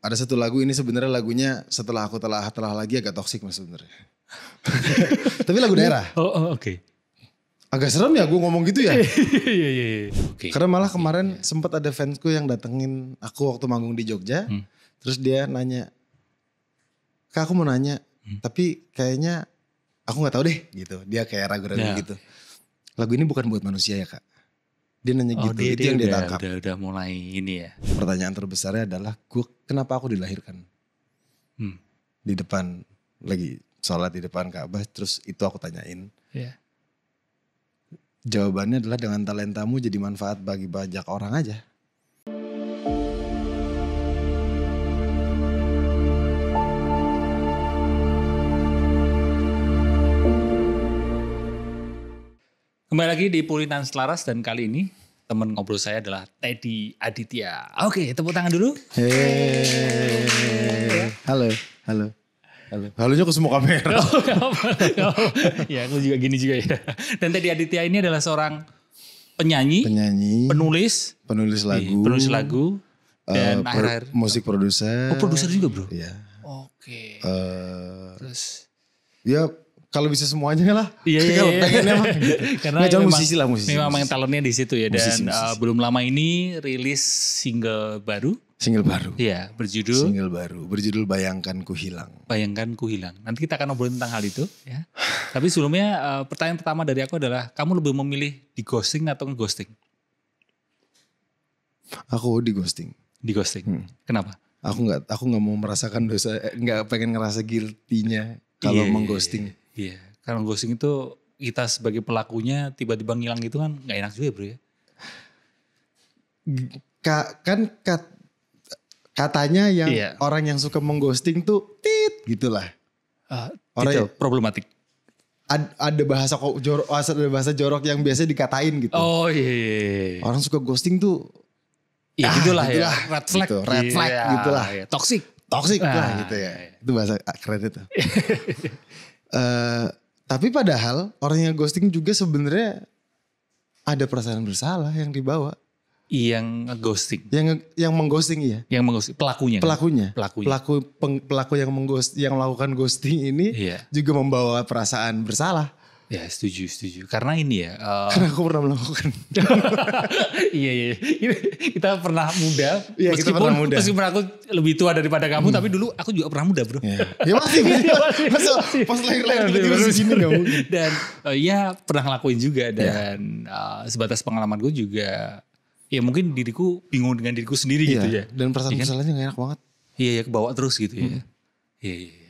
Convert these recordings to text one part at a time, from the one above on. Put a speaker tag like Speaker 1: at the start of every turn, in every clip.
Speaker 1: ada satu lagu ini sebenarnya lagunya setelah aku telah lagi agak toksik mas sebenarnya. Tapi lagu daerah.
Speaker 2: Oke.
Speaker 1: Agak serem ya gue ngomong gitu ya.
Speaker 2: Iya. Oke.
Speaker 1: Karena malah kemarin sempat ada fansku yang datengin aku waktu manggung di Jogja. Terus dia nanya, Kak aku mau nanya, tapi kayaknya aku gak tahu deh gitu. Dia kayak ragu-ragu gitu. Lagu ini bukan buat manusia ya kak? Dia nanya gitu, itu yang dia tangkap.
Speaker 2: Udah mulai ini ya.
Speaker 1: Pertanyaan terbesarnya adalah, kenapa aku dilahirkan? Di depan, lagi sholat di depan Ka'bah, terus itu aku tanyain.
Speaker 2: Iya.
Speaker 1: Jawabannya adalah dengan talentamu jadi manfaat bagi banyak orang aja.
Speaker 2: Kembali lagi di Pulinan Selaras dan kali ini teman ngobrol saya adalah Teddy Aditya. Oke, tepuk tangan dulu.
Speaker 1: Halo. Halonya ke semua kamera.
Speaker 2: Ya, aku juga gini juga ya. Dan Teddy Aditya ini adalah seorang penyanyi, penulis lagu, dan akhir-akhir
Speaker 1: musik produser.
Speaker 2: Oh, produser juga bro?
Speaker 1: Iya.
Speaker 2: Oke.
Speaker 1: Terus ya kalau bisa semuanya lah.
Speaker 2: Iya.
Speaker 1: Pengennya mah.
Speaker 2: Karena
Speaker 1: memang
Speaker 2: musisi. Memang main talentnya di situ ya. Dan
Speaker 1: musisi.
Speaker 2: Belum lama ini rilis single baru. Iya,
Speaker 1: berjudul Bayangkan Ku Hilang.
Speaker 2: Nanti kita akan ngobrolin tentang hal itu ya. Tapi sebelumnya pertanyaan pertama dari aku adalah kamu lebih memilih di ghosting atau nge-ghosting?
Speaker 1: Aku di ghosting.
Speaker 2: Kenapa?
Speaker 1: Aku nggak mau merasakan dosa, nggak pengen ngerasa guilty-nya kalau mengghosting.
Speaker 2: Iya, karena ghosting itu kita sebagai pelakunya tiba-tiba ngilang gitu kan nggak enak juga bro ya.
Speaker 1: Katanya yang orang yang suka mengghosting tuh gitulah.
Speaker 2: Orang problematik.
Speaker 1: Ada bahasa jorok yang biasa dikatain gitu.
Speaker 2: Oh iya.
Speaker 1: Orang suka ghosting tuh
Speaker 2: ya gitulah ya. Red flag
Speaker 1: gitu. Red flag gitulah.
Speaker 2: Toxic
Speaker 1: lah gitu ya. Itu bahasa keren itu. Tapi padahal orang yang ghosting juga sebenarnya ada perasaan bersalah yang dibawa.
Speaker 2: Yang ghosting.
Speaker 1: Yang mengghosting iya.
Speaker 2: Yang mengghosting pelakunya.
Speaker 1: Pelaku yang melakukan ghosting ini juga membawa perasaan bersalah.
Speaker 2: Ya setuju. Karena ini ya.
Speaker 1: Karena aku pernah melakukan.
Speaker 2: Iya. Kita pernah muda.
Speaker 1: Iya,
Speaker 2: meskipun aku lebih tua daripada kamu. Tapi dulu aku juga pernah muda bro.
Speaker 1: Ya masih. Pas lahir tiba-tiba segini gak mungkin.
Speaker 2: Dan pernah ngelakuin juga. Dan sebatas pengalaman gue juga. Ya mungkin diriku bingung dengan diriku sendiri gitu ya.
Speaker 1: Dan perasaan bersalahnya gak enak banget.
Speaker 2: Iya kebawa terus gitu ya. Iya.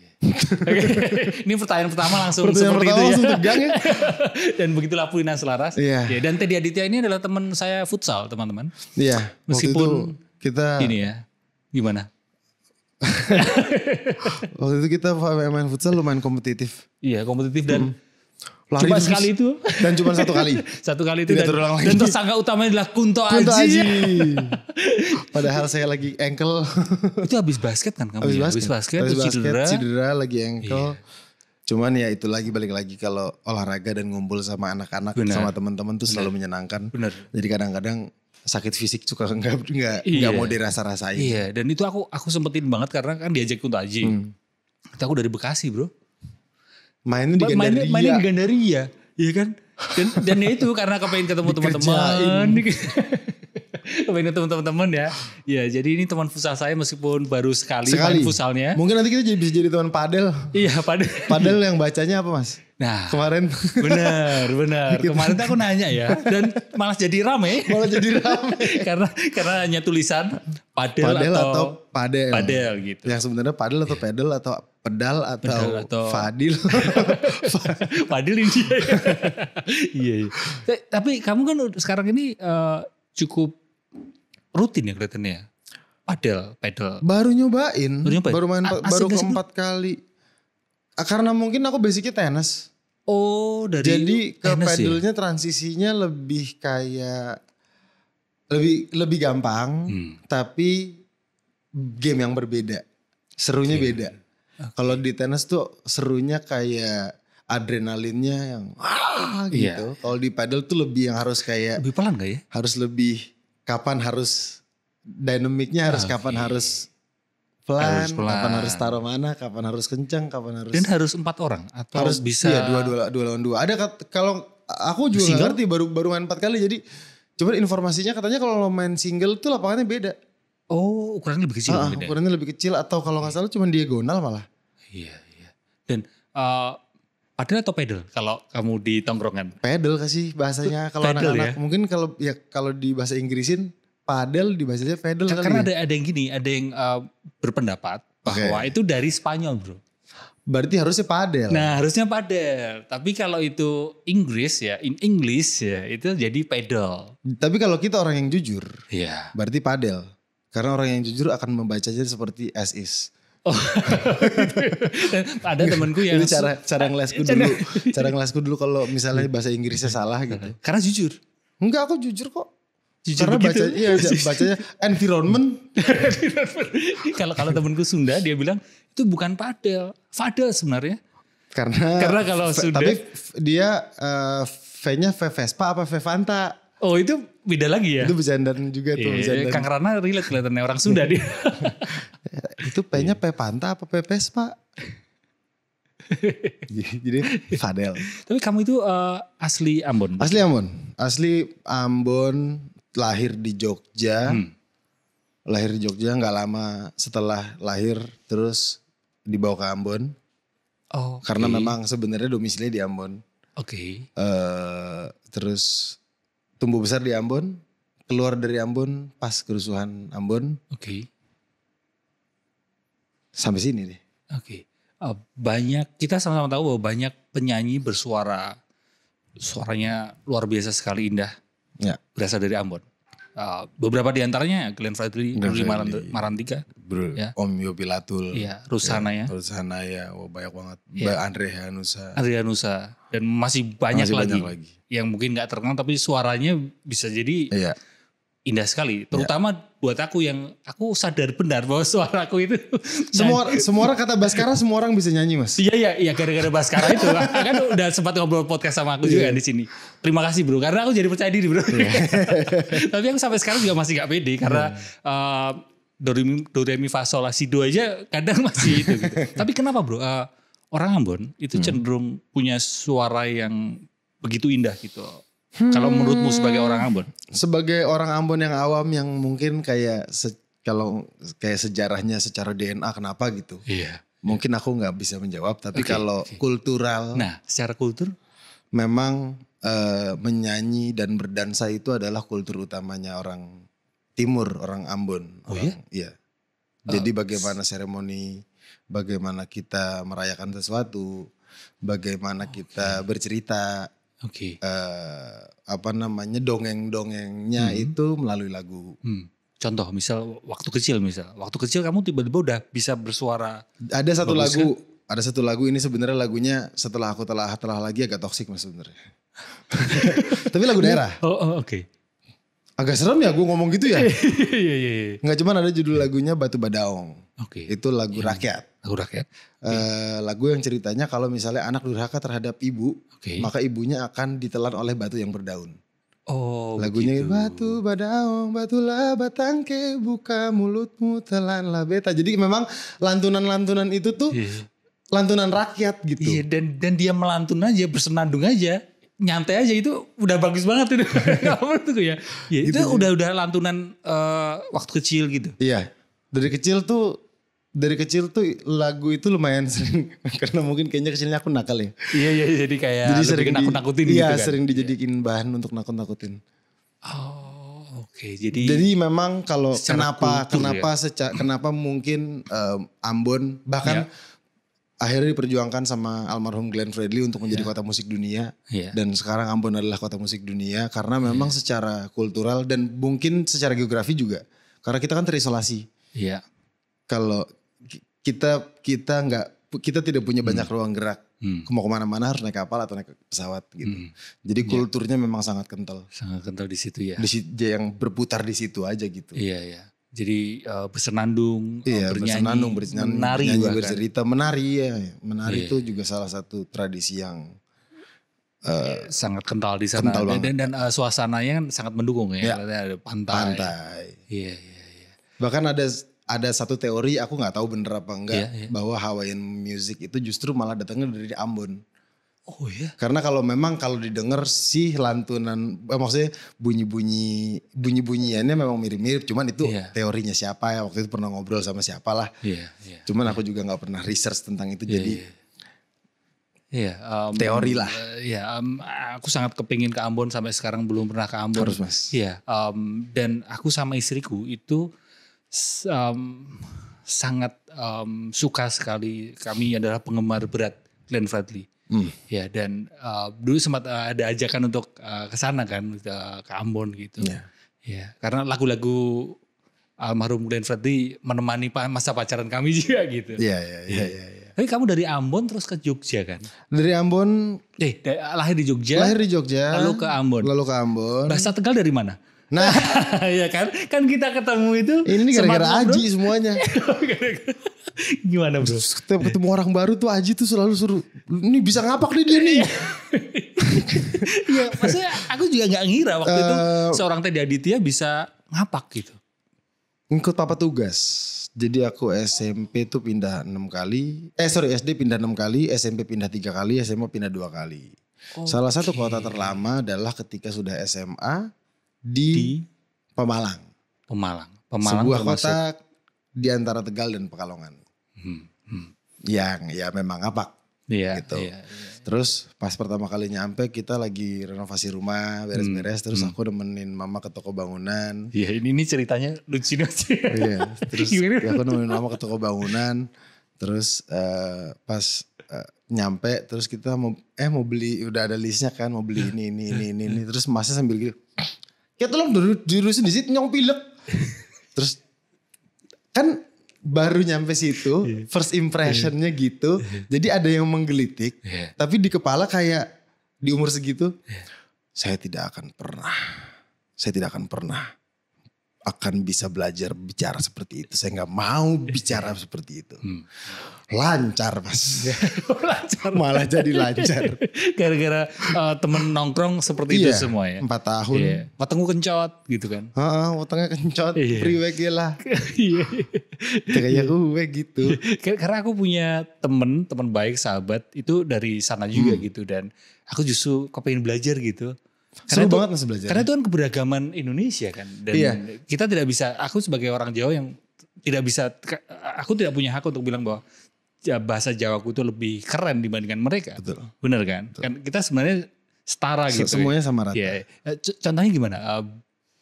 Speaker 2: Ini pertanyaan pertama langsung seperti itu ya.
Speaker 1: Langsung tegang ya.
Speaker 2: Dan begitulah Pulinan Selaras.
Speaker 1: Iya.
Speaker 2: Ya, dan Teddy Aditya ini adalah teman saya futsal teman-teman.
Speaker 1: Iya.
Speaker 2: Meskipun
Speaker 1: kita
Speaker 2: ini ya. Gimana?
Speaker 1: Waktu itu kita main futsal lumayan kompetitif.
Speaker 2: Iya kompetitif dan
Speaker 1: lari
Speaker 2: cuma
Speaker 1: terus.
Speaker 2: sekali itu.
Speaker 1: Dan cuma satu kali.
Speaker 2: Itu dan tersangka utamanya adalah Kunto Aji.
Speaker 1: Padahal saya lagi ankle.
Speaker 2: Itu habis basket kan kamu? Habis basket
Speaker 1: cedera lagi ankle. Cuman ya itu balik lagi kalau olahraga dan ngumpul sama anak-anak sama teman-teman tuh selalu menyenangkan.
Speaker 2: Bener.
Speaker 1: Jadi kadang-kadang sakit fisik suka nggak mau dirasa-rasain.
Speaker 2: Iya, dan itu aku sempetin banget karena kan diajak Kunto Aji. Aku dari Bekasi bro.
Speaker 1: Mainnya di
Speaker 2: Gandaria. Iya kan? Dan ya itu karena kepengen ketemu teman-teman. Kepengen ketemu teman-teman ya. Ya jadi ini teman futsal saya meskipun baru sekali main futsalnya.
Speaker 1: Mungkin nanti kita bisa jadi teman padel.
Speaker 2: Iya padel.
Speaker 1: Padel yang bacanya apa mas?
Speaker 2: Nah
Speaker 1: kemarin.
Speaker 2: Benar. Kemarin tuh aku nanya ya. Dan malah jadi rame. karena hanya tulisan padel atau padel gitu.
Speaker 1: Yang sebenarnya padel atau pedal atau pedal atau Fadil.
Speaker 2: Fadil ini dia. Iya. Tapi kamu kan sekarang ini cukup rutin ya kelihatannya. Pedal.
Speaker 1: Baru nyobain. Baru main baru keempat kali. Karena mungkin aku basicnya tenis.
Speaker 2: Oh dari
Speaker 1: jadi ke pedalnya
Speaker 2: ya?
Speaker 1: Transisinya lebih kayak lebih gampang. Tapi game yang berbeda. Serunya beda. Kalau di tenis tuh serunya kayak adrenalinnya yang gitu. Kalau di paddle tuh lebih yang harus kayak
Speaker 2: lebih pelan gak ya?
Speaker 1: Harus lebih kapan harus dinamiknya harus kapan harus pelan, kapan harus taruh mana, kapan harus kencang, kapan harus.
Speaker 2: Dan harus 4 orang atau
Speaker 1: harus
Speaker 2: bisa
Speaker 1: iya, dua lawan dua. Ada kalau aku juga nggak ngerti, baru main 4 kali, jadi cuman informasinya katanya kalau lo main single tuh lapangannya beda.
Speaker 2: Oh, ukurannya lebih kecil.
Speaker 1: Ukurannya lebih kecil atau kalau nggak salah cuma diagonal malah.
Speaker 2: Iya. Dan padel atau pedal kalau kamu di tongkrongan?
Speaker 1: Pedal kasih bahasanya kalau anak-anak. Ya? Mungkin kalau di bahasa Inggrisin padel, di bahasanya pedal kali.
Speaker 2: Karena ada yang gini, ada yang berpendapat bahwa itu dari Spanyol, bro.
Speaker 1: Berarti harusnya padel.
Speaker 2: Nah, harusnya padel. Tapi kalau itu Inggris ya, in English ya, itu jadi pedal.
Speaker 1: Tapi kalau kita orang yang jujur, berarti padel. Karena orang yang jujur akan membacanya seperti as is.
Speaker 2: Oh, ada temanku yang
Speaker 1: itu cara ngelesku dulu. Cara ngelesku dulu kalau misalnya bahasa Inggrisnya salah gitu.
Speaker 2: Karena jujur.
Speaker 1: Enggak, aku jujur kok.
Speaker 2: Jujur
Speaker 1: karena
Speaker 2: begitu.
Speaker 1: bacanya environment.
Speaker 2: Kalau temanku Sunda dia bilang itu bukan padel, fadel sebenarnya. Karena kalau Sunda.
Speaker 1: Tapi dia V-nya Vespa apa Vevanta?
Speaker 2: Oh, itu beda lagi ya?
Speaker 1: Itu bercandaan juga tuh.
Speaker 2: Kang Rana relate kelihatannya orang Sunda dia.
Speaker 1: Itu P-nya Pepanta apa Vespa? Jadi Fadel.
Speaker 2: Tapi kamu itu asli Ambon?
Speaker 1: Asli Ambon, lahir di Jogja. Lahir di Jogja, gak lama setelah lahir terus dibawa ke Ambon.
Speaker 2: Oh,
Speaker 1: karena memang sebenarnya domisilinya di Ambon. Terus tumbuh besar di Ambon, keluar dari Ambon pas kerusuhan Ambon. Sampai sini deh.
Speaker 2: Banyak, kita sama-sama tahu bahwa banyak penyanyi suaranya luar biasa sekali indah.
Speaker 1: Ya.
Speaker 2: Berasal dari Ambon. Beberapa di antaranya Glenn Fredly, Ruli Marantika.
Speaker 1: Ya. Om Yopi Latul.
Speaker 2: Iya, Rusana ya.
Speaker 1: Rusana ya, banyak banget. Ya. Andre Hanusa. Dan masih banyak lagi. Yang mungkin gak terkenal tapi suaranya bisa jadi indah sekali. Terutama buat aku yang aku sadar benar bahwa suaraku itu. Semua orang kata Baskara, semua orang bisa nyanyi, Mas.
Speaker 2: Iya gara-gara Baskara itu. Kan udah sempat ngobrol podcast sama aku juga di sini. Terima kasih, bro, karena aku jadi percaya diri, bro. Tapi aku sampai sekarang juga masih gak pede karena do re mi fa sol la si do aja kadang masih itu gitu. Tapi kenapa, bro? Orang Ambon itu cenderung punya suara yang begitu indah gitu. Kalau menurutmu sebagai orang Ambon? Sebagai
Speaker 1: orang Ambon yang awam yang mungkin kayak kalau kayak sejarahnya secara DNA kenapa gitu.
Speaker 2: Iya.
Speaker 1: Mungkin aku nggak bisa menjawab. Tapi kalau kultural.
Speaker 2: Nah, secara kultur?
Speaker 1: Memang menyanyi dan berdansa itu adalah kultur utamanya orang Timur, orang Ambon. Iya. Jadi bagaimana seremoni, bagaimana kita merayakan sesuatu, bagaimana kita bercerita. Dongeng-dongengnya itu melalui lagu.
Speaker 2: Contoh misal waktu kecil kamu tiba-tiba udah bisa bersuara.
Speaker 1: Ada satu lagu ini sebenarnya lagunya setelah aku telah lagi agak toksik, Mas, sebenarnya. Tapi lagu daerah. Agak serem ya gue ngomong gitu ya.
Speaker 2: Iya.
Speaker 1: Nggak cuman ada judul lagunya Batu Badaong. Itu lagu rakyat. Lagu yang ceritanya kalau misalnya anak durhaka terhadap ibu, maka ibunya akan ditelan oleh batu yang berdaun. Lagunya begitu. Batu Badaong, batulah batangke, buka mulutmu telanlah beta. Jadi memang lantunan-lantunan itu tuh lantunan rakyat gitu.
Speaker 2: Iya, dan dia melantun aja, bersenandung aja. Nyantai aja itu udah bagus banget itu. Ya, itu udah lantunan waktu kecil gitu.
Speaker 1: Iya. Dari kecil tuh lagu itu lumayan sering karena mungkin kayaknya kecilnya aku nakal ya.
Speaker 2: Jadi kayak
Speaker 1: sering
Speaker 2: nakut-nakutin
Speaker 1: gitu kan. Iya,
Speaker 2: kan.
Speaker 1: sering dijadiin bahan untuk nakut-nakutin.
Speaker 2: Jadi
Speaker 1: memang kalau kenapa mungkin Ambon bahkan akhirnya diperjuangkan sama almarhum Glenn Fredly untuk menjadi kota musik dunia. Dan sekarang Ambon adalah kota musik dunia karena memang secara kultural dan mungkin secara geografi juga. Karena kita kan terisolasi. Kalau kita tidak punya banyak ruang gerak. Mau kemana-mana harus naik kapal atau naik pesawat gitu. Jadi kulturnya memang sangat kental.
Speaker 2: Sangat kental di situ ya.
Speaker 1: Yang berputar di situ aja gitu.
Speaker 2: Iya. Jadi bersenandung,
Speaker 1: menari, bercerita, menari itu juga salah satu tradisi yang
Speaker 2: sangat kental di sana. Dan suasananya kan sangat mendukung ya. Ada pantai.
Speaker 1: Bahkan ada satu teori, aku nggak tahu bener apa enggak,
Speaker 2: Iya.
Speaker 1: bahwa Hawaiian music itu justru malah datangnya dari Ambon.
Speaker 2: Oh iya.
Speaker 1: Karena kalau didengar sih lantunan, maksudnya bunyi-bunyiannya memang mirip-mirip. Cuman itu
Speaker 2: Iya.
Speaker 1: teorinya siapa ya, waktu itu pernah ngobrol sama siapa lah.
Speaker 2: Iya.
Speaker 1: Cuman aku juga nggak pernah research tentang itu, jadi
Speaker 2: Iya.
Speaker 1: teori lah.
Speaker 2: Iya. Aku sangat kepingin ke Ambon, sampai sekarang belum pernah ke Ambon.
Speaker 1: Harus, Mas.
Speaker 2: Iya. Dan aku sama istriku itu sangat suka sekali. Kami adalah penggemar berat Glenn Fredly. Ya, dan dulu sempat ada ajakan untuk ke sana kan, ke Ambon gitu. Ya, karena lagu-lagu almarhum Glenn Fredly menemani masa pacaran kami juga gitu.
Speaker 1: Iya.
Speaker 2: Tapi kamu dari Ambon terus ke Jogja kan?
Speaker 1: Dari Ambon,
Speaker 2: Lahir di Jogja.
Speaker 1: lahir di Jogja,
Speaker 2: Lalu ke Ambon. Bahasa Tegal dari mana?
Speaker 1: Nah,
Speaker 2: ya kan kita ketemu itu.
Speaker 1: ini gara-gara Aji semuanya.
Speaker 2: Gimana bro?
Speaker 1: Setiap ketemu orang baru tuh Aji tuh selalu suruh, ini bisa ngapak nih dia nih.
Speaker 2: Iya, maksudnya aku juga nggak ngira waktu itu seorang Teddy Aditya bisa ngapak gitu.
Speaker 1: Ikut papa tugas. Jadi aku SMP tuh pindah 6 kali. SD pindah 6 kali, SMP pindah 3 kali, SMA pindah 2 kali. Salah satu kota terlama adalah ketika sudah SMA di Pemalang.
Speaker 2: Pemalang
Speaker 1: Sebuah
Speaker 2: termasuk
Speaker 1: kota di antara Tegal dan Pekalongan. Yang ya memang ngapak.
Speaker 2: Iya,
Speaker 1: gitu.
Speaker 2: iya.
Speaker 1: Terus pas pertama kali nyampe kita lagi renovasi rumah, beres-beres. Terus aku nemenin mama ke toko bangunan.
Speaker 2: Iya, ini ceritanya lucu sih.
Speaker 1: Iya, terus aku nemenin mama ke toko bangunan. Terus pas nyampe, terus kita mau beli, udah ada listnya kan, mau beli ini. Terus masnya sambil gitu, ya tolong diurusin di situ, nyong pilek. Terus kan baru nyampe situ, first impressionnya gitu. Jadi ada yang menggelitik, tapi di kepala kayak di umur segitu, saya tidak akan pernah akan bisa belajar bicara seperti itu. Saya nggak mau bicara seperti itu. Lancar mas.
Speaker 2: Lancar.
Speaker 1: Malah jadi lancar.
Speaker 2: Gara-gara temen nongkrong seperti itu semua ya.
Speaker 1: 4 tahun.
Speaker 2: Iya. Watengku kencot gitu kan.
Speaker 1: Watengnya kencot.
Speaker 2: Iya.
Speaker 1: Priwek lah.
Speaker 2: Iya.
Speaker 1: Kayak gue gitu.
Speaker 2: Karena aku punya temen baik, sahabat itu dari sana juga gitu. Dan aku justru kepengen belajar gitu.
Speaker 1: Seru banget mas belajar.
Speaker 2: Karena itu kan keberagaman Indonesia kan. Dan kita tidak bisa, aku sebagai orang Jawa yang tidak bisa, aku tidak punya hak untuk bilang bahwa bahasa Jawaku itu lebih keren dibandingkan mereka.
Speaker 1: Betul.
Speaker 2: Bener kan? Betul. Kan kita sebenarnya setara gitu.
Speaker 1: Semuanya sama rata.
Speaker 2: Ya. Contohnya gimana?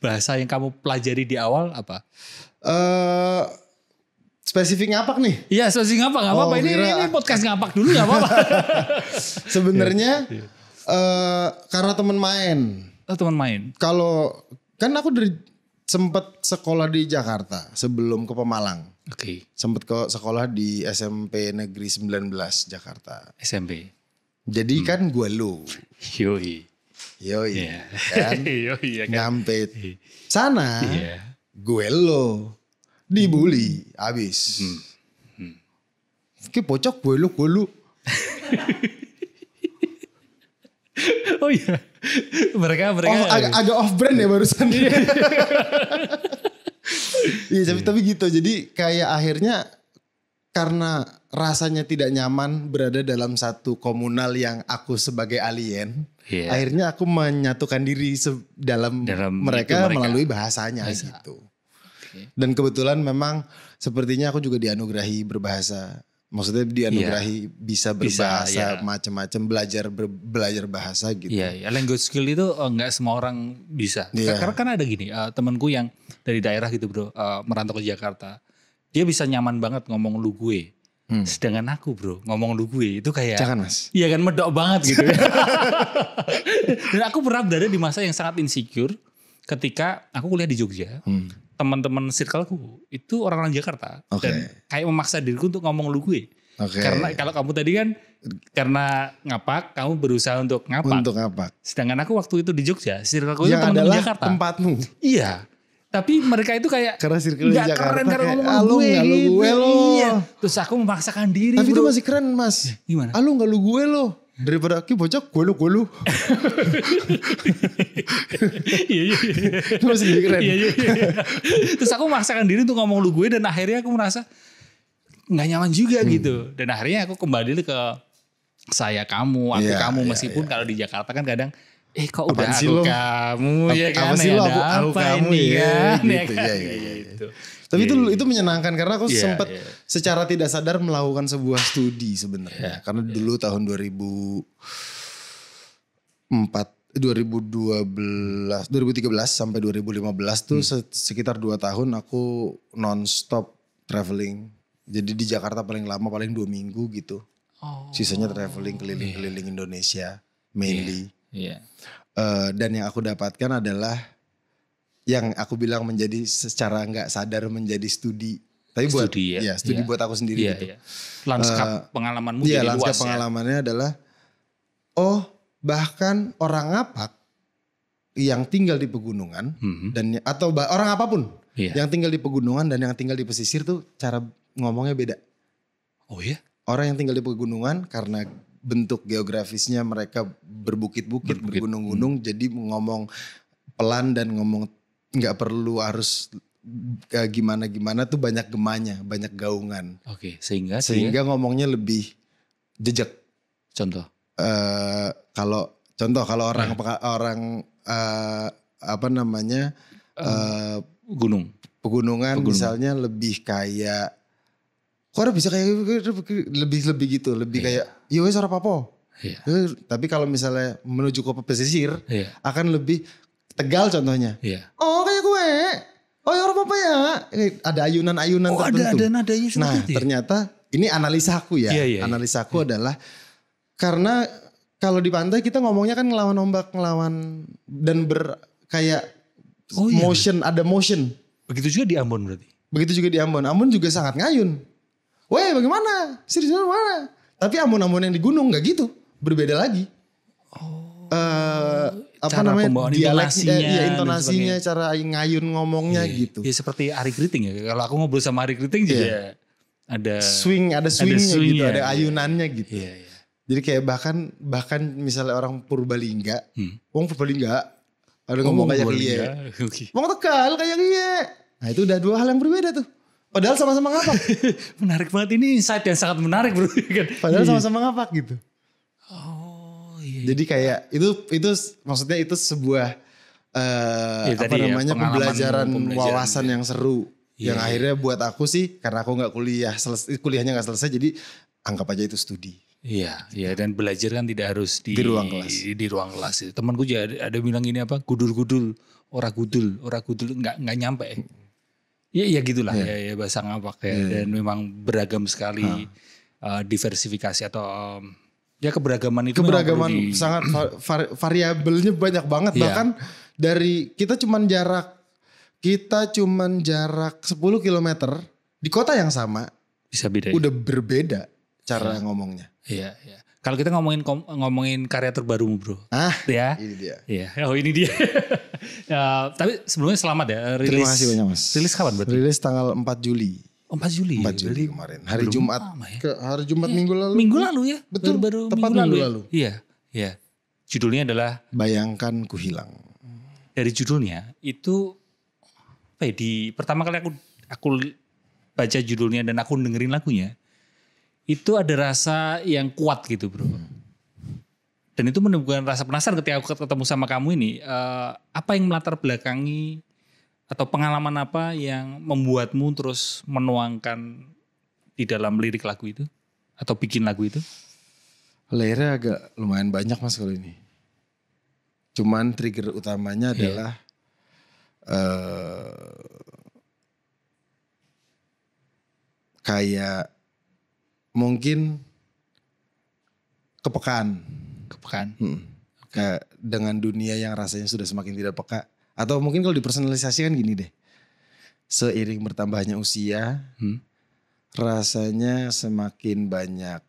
Speaker 2: Bahasa yang kamu pelajari di awal apa?
Speaker 1: Spesifik ngapak nih?
Speaker 2: Iya spesifik ngapak. Gak apa-apa. Ini podcast ngapak dulu gak apa-apa.
Speaker 1: Sebenarnya karena teman main.
Speaker 2: Oh, teman main.
Speaker 1: Kalau kan aku sempat sekolah di Jakarta sebelum ke Pemalang.
Speaker 2: Oke.
Speaker 1: Sempat ke sekolah di SMP Negeri 19 Jakarta.
Speaker 2: SMP.
Speaker 1: Jadi kan gue lo.
Speaker 2: Yoi.
Speaker 1: Kan.
Speaker 2: Yoi.
Speaker 1: Nyampe sana gue lo. Dibully abis. Kayak pocok gue lo.
Speaker 2: Oh iya. Mereka
Speaker 1: agak off brand ya barusan. Iya tapi gitu. Jadi kayak akhirnya karena rasanya tidak nyaman berada dalam satu komunal yang aku sebagai alien. Akhirnya aku menyatukan diri dalam mereka melalui bahasanya gitu. Dan kebetulan memang sepertinya aku juga dianugerahi berbahasa. Maksudnya dianugerahi bisa berbahasa macam-macam, belajar bahasa gitu.
Speaker 2: Iya, language skill itu nggak semua orang bisa. Karena kan ada gini, temanku yang dari daerah gitu bro, merantau ke Jakarta. Dia bisa nyaman banget ngomong lu gue. Sedangkan aku bro, ngomong lu gue itu kayak.
Speaker 1: Jangan mas.
Speaker 2: Iya kan medok banget gitu. Dan aku pernah berada di masa yang sangat insecure ketika aku kuliah di Jogja. Teman-teman circleku itu orang-orang Jakarta dan kayak memaksa diriku untuk ngomong lu gue. Karena kalau kamu tadi kan karena ngapak, kamu berusaha untuk ngapak. Sedangkan aku waktu itu di Jogja, circleku itu teman-teman Jakarta.
Speaker 1: Tempatmu.
Speaker 2: Iya. Tapi mereka itu kayak
Speaker 1: karena circle di Jakarta
Speaker 2: keren karena ngomong
Speaker 1: lu
Speaker 2: gue
Speaker 1: gitu.
Speaker 2: Gue lo. Iya. Terus aku memaksakan diri.
Speaker 1: Tapi
Speaker 2: bro.
Speaker 1: itu masih keren mas.
Speaker 2: Gimana?
Speaker 1: Lu gak lu gue lo. daripada ki bocah golu.
Speaker 2: Iya.
Speaker 1: Itu masih lebih keren.
Speaker 2: Iya. Terus aku memaksakan diri untuk ngomong lu gue dan akhirnya aku merasa nggak nyaman juga gitu. Dan akhirnya aku kembali ke saya kamu, aku kamu meskipun kalau di Jakarta kan kadang kok udah
Speaker 1: Apaan sih
Speaker 2: aku
Speaker 1: lo?
Speaker 2: kamu ya kan
Speaker 1: Apa sih lo,
Speaker 2: ada
Speaker 1: aku
Speaker 2: apa
Speaker 1: kamu
Speaker 2: ini
Speaker 1: ya,
Speaker 2: kan
Speaker 1: gitu.
Speaker 2: ya kan?
Speaker 1: Iya.
Speaker 2: Gitu.
Speaker 1: Tapi itu menyenangkan karena aku
Speaker 2: Iya,
Speaker 1: sempat
Speaker 2: iya.
Speaker 1: secara tidak sadar melakukan sebuah studi sebenarnya. Karena dulu tahun 2013 sampai 2015 tuh sekitar 2 tahun aku non-stop traveling. Jadi di Jakarta paling lama paling 2 minggu gitu. Sisanya traveling keliling-keliling Indonesia mainly.
Speaker 2: Iya.
Speaker 1: Dan yang aku dapatkan adalah yang aku bilang menjadi secara nggak sadar menjadi studi. Tapi buat studi buat aku sendiri gitu.
Speaker 2: Iya. Lanskap pengalamanmu
Speaker 1: Iya,
Speaker 2: jadi
Speaker 1: lanskap
Speaker 2: luas
Speaker 1: pengalamannya adalah bahkan orang Ngapak yang tinggal di pegunungan dan atau orang apapun yang tinggal di pegunungan dan yang tinggal di pesisir tuh cara ngomongnya beda.
Speaker 2: Oh iya?
Speaker 1: Orang yang tinggal di pegunungan karena bentuk geografisnya mereka berbukit-bukit, bergunung-gunung, jadi ngomong pelan dan ngomong nggak perlu harus gimana-gimana tuh banyak gemanya, banyak gaungan.
Speaker 2: Oke, sehingga
Speaker 1: ngomongnya lebih jejak.
Speaker 2: Contoh.
Speaker 1: Kalau orang apa namanya pegunungan misalnya lebih kayak kok ada bisa kayak lebih gitu, lebih kayak ya wes ora apa-apa. Tapi kalau misalnya menuju ke pesisir akan lebih Tegal contohnya. Oh kayak gue. Oh ya ora apa-apa ya. Ada ayunan-ayunan tertentu.
Speaker 2: Ada nadanya seperti
Speaker 1: nah,
Speaker 2: itu.
Speaker 1: Ternyata ini analisaku ya. Analisaku adalah karena kalau di pantai kita ngomongnya kan ngelawan ombak, dan kayak motion, ada motion.
Speaker 2: Begitu juga di Ambon berarti.
Speaker 1: Begitu juga di Ambon. Ambon juga sangat ngayun. Weh bagaimana? Sini mana? Tapi Ambon-Ambon yang di gunung nggak gitu, berbeda lagi. Apa
Speaker 2: cara
Speaker 1: namanya
Speaker 2: dialeknya,
Speaker 1: intonasinya, cara ngayun ngomongnya gitu.
Speaker 2: Ya seperti Ari Kriting ya. Kalau aku ngobrol sama Ari Kriting juga ada
Speaker 1: swingnya gitu, ada ayunannya gitu.
Speaker 2: Iya.
Speaker 1: Jadi kayak bahkan misalnya orang Purbalingga, wong Purbalingga ada ngomong kayak iya. Wong Tegal kayak iya. Nah itu udah 2 hal yang berbeda tuh. Padahal sama-sama ngapak.
Speaker 2: Menarik banget, ini insight yang sangat menarik bro.
Speaker 1: Padahal sama-sama ngapak gitu.
Speaker 2: Iya.
Speaker 1: Jadi kayak itu maksudnya itu sebuah pembelajaran wawasan yang seru. Yang akhirnya buat aku sih karena aku nggak kuliahnya nggak selesai, jadi anggap aja itu studi.
Speaker 2: Iya, dan belajar kan tidak harus di
Speaker 1: ruang kelas.
Speaker 2: Di ruang kelas. Temanku juga ada bilang gini apa? Gudul-gudul, ora gudul nggak nyampe. Ya gitulah ya bahasa Ngapak ya. Dan memang beragam sekali diversifikasi atau ya keberagaman itu
Speaker 1: sangat variabelnya banyak banget. Bahkan dari kita cuman jarak 10 kilometer di kota yang sama
Speaker 2: bisa beda.
Speaker 1: Udah berbeda cara ngomongnya.
Speaker 2: Iya. Kalau kita ngomongin karya terbarumu bro.
Speaker 1: Ini dia.
Speaker 2: Iya. Oh ini dia. Tapi sebelumnya selamat ya.
Speaker 1: Terima kasih banyak mas.
Speaker 2: Rilis kapan berarti?
Speaker 1: Rilis tanggal 4 Juli.
Speaker 2: 4 Juli.
Speaker 1: 4 Juli kemarin. Hari Jumat. Hari Jumat minggu lalu.
Speaker 2: Minggu lalu ya.
Speaker 1: Betul.
Speaker 2: Baru
Speaker 1: tepat minggu lalu.
Speaker 2: Iya. Judulnya adalah
Speaker 1: Bayangkan Ku Hilang.
Speaker 2: Dari judulnya itu pertama kali aku baca judulnya dan aku dengerin lagunya. Itu ada rasa yang kuat gitu bro. Dan itu menimbulkan rasa penasaran ketika aku ketemu sama kamu ini. Apa yang melatar belakangi atau pengalaman apa yang membuatmu terus menuangkan di dalam lirik lagu itu? Atau bikin lagu itu?
Speaker 1: Layernya agak lumayan banyak mas kalau ini. Cuman trigger utamanya adalah kayak mungkin kepekaan. Kayak dengan dunia yang rasanya sudah semakin tidak peka. Atau mungkin kalau dipersonalisasikan gini deh. Seiring bertambahnya usia, rasanya semakin banyak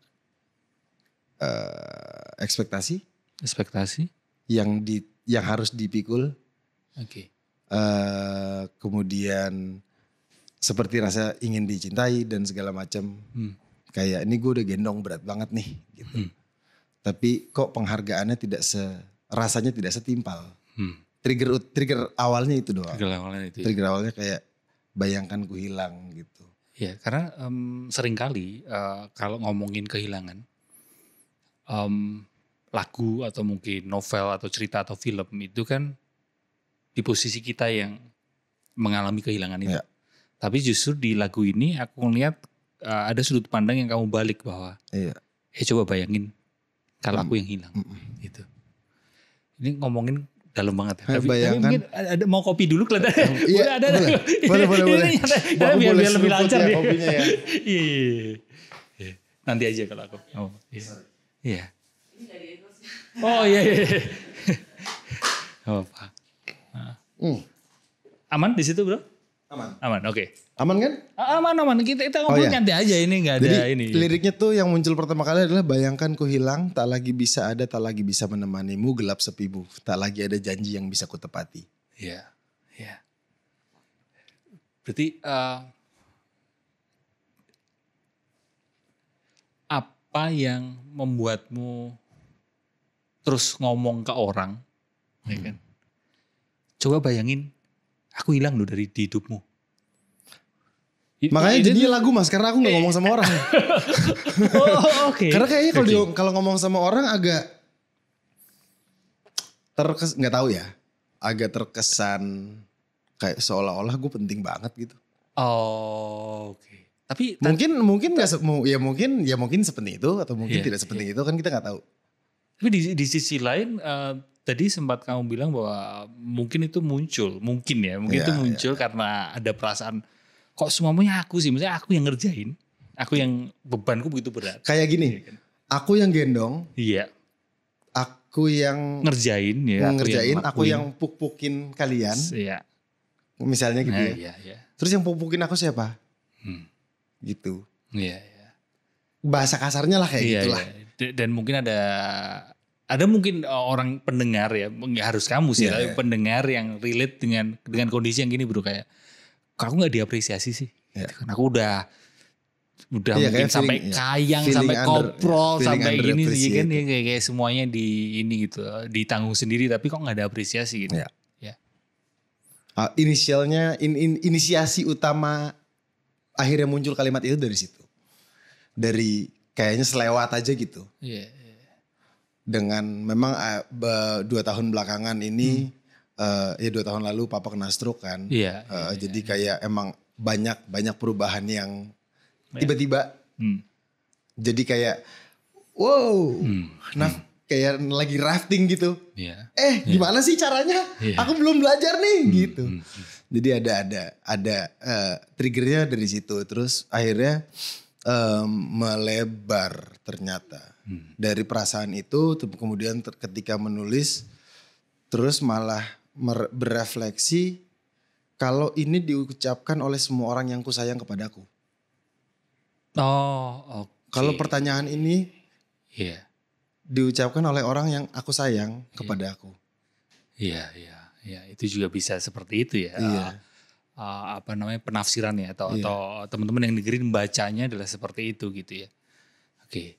Speaker 1: ekspektasi yang harus dipikul.
Speaker 2: Oke.
Speaker 1: Kemudian seperti rasa ingin dicintai dan segala macam. Kayak ini gue udah gendong berat banget nih gitu. Tapi kok penghargaannya rasanya tidak setimpal. Trigger awalnya itu doang. Trigger awalnya kayak bayangkan ku hilang gitu.
Speaker 2: Ya karena seringkali kalau ngomongin kehilangan, lagu atau mungkin novel atau cerita atau film itu kan di posisi kita yang mengalami kehilangan itu. Tapi justru di lagu ini aku ngeliat ada sudut pandang yang kamu balik bahwa coba bayangin kalau aku yang hilang gitu. Ini ngomongin dalam banget ya. Tapi mungkin ada mau kopi dulu kelihatan.
Speaker 1: Iya, boleh.
Speaker 2: Biar lebih lancar
Speaker 1: ya, kopinya ya.
Speaker 2: Iya. Nanti aja kalau aku. Oh, iya. Oh iya. Oh, Pak. Aman di situ, Bro? Aman, oke.
Speaker 1: Aman kan?
Speaker 2: Aman. Kita ngomong nyantai aja, ini nggak ada.
Speaker 1: Jadi, liriknya tuh yang muncul pertama kali adalah bayangkan ku hilang, tak lagi bisa ada, tak lagi bisa menemanimu, gelap sepimu, tak lagi ada janji yang bisa kutepati.
Speaker 2: Iya. Berarti apa yang membuatmu terus ngomong ke orang, ya kan? Coba bayangin, aku hilang loh dari hidupmu.
Speaker 1: Makanya jadinya lagu Mas, karena aku gak ngomong sama orang.
Speaker 2: Oke.
Speaker 1: Karena kayaknya kalau ngomong sama orang agak nggak tahu ya, agak terkesan kayak seolah-olah gue penting banget gitu.
Speaker 2: Oke. Tapi
Speaker 1: mungkin nggak mungkin seperti itu atau mungkin tidak seperti itu kan kita nggak tahu.
Speaker 2: Tapi di sisi lain tadi sempat kamu bilang bahwa mungkin itu muncul karena ada perasaan kok semuanya aku sih, maksudnya aku yang ngerjain, aku yang bebanku begitu berat.
Speaker 1: Kayak gini, aku yang gendong, aku yang
Speaker 2: ngerjain,
Speaker 1: aku yang puk-pukin kalian, misalnya gitu ya. Terus yang puk-pukin aku siapa? Gitu. Bahasa kasarnya lah kayak gitulah.
Speaker 2: Dan mungkin ada mungkin orang pendengar ya, nggak harus kamu sih, tapi pendengar yang relate dengan kondisi yang gini, Bro, kayak aku nggak diapresiasi sih. Kan aku udah mungkin sampai kayang, sampai koprol, sampai gini sih kan, kayak semuanya di ini gitu, ditanggung sendiri, tapi kok nggak ada apresiasi gitu.
Speaker 1: Inisiasi utama akhirnya muncul kalimat itu dari situ, dari kayaknya selewat aja gitu. Dengan memang 2 tahun belakangan ini, 2 tahun lalu papa kena stroke kan. Jadi kayak emang banyak perubahan yang tiba-tiba. Jadi kayak wow. Kayak lagi rafting gitu. Gimana sih caranya? Aku belum belajar nih gitu. Jadi ada triggernya dari situ. Terus akhirnya melebar ternyata. Dari perasaan itu kemudian ketika menulis terus malah berefleksi kalau ini diucapkan oleh semua orang yang kusayang kepadaku. Kalau pertanyaan ini diucapkan oleh orang yang aku sayang kepada aku.
Speaker 2: Iya, itu juga bisa seperti itu ya. Penafsirannya atau teman-teman yang dengerin bacanya adalah seperti itu gitu ya. Oke.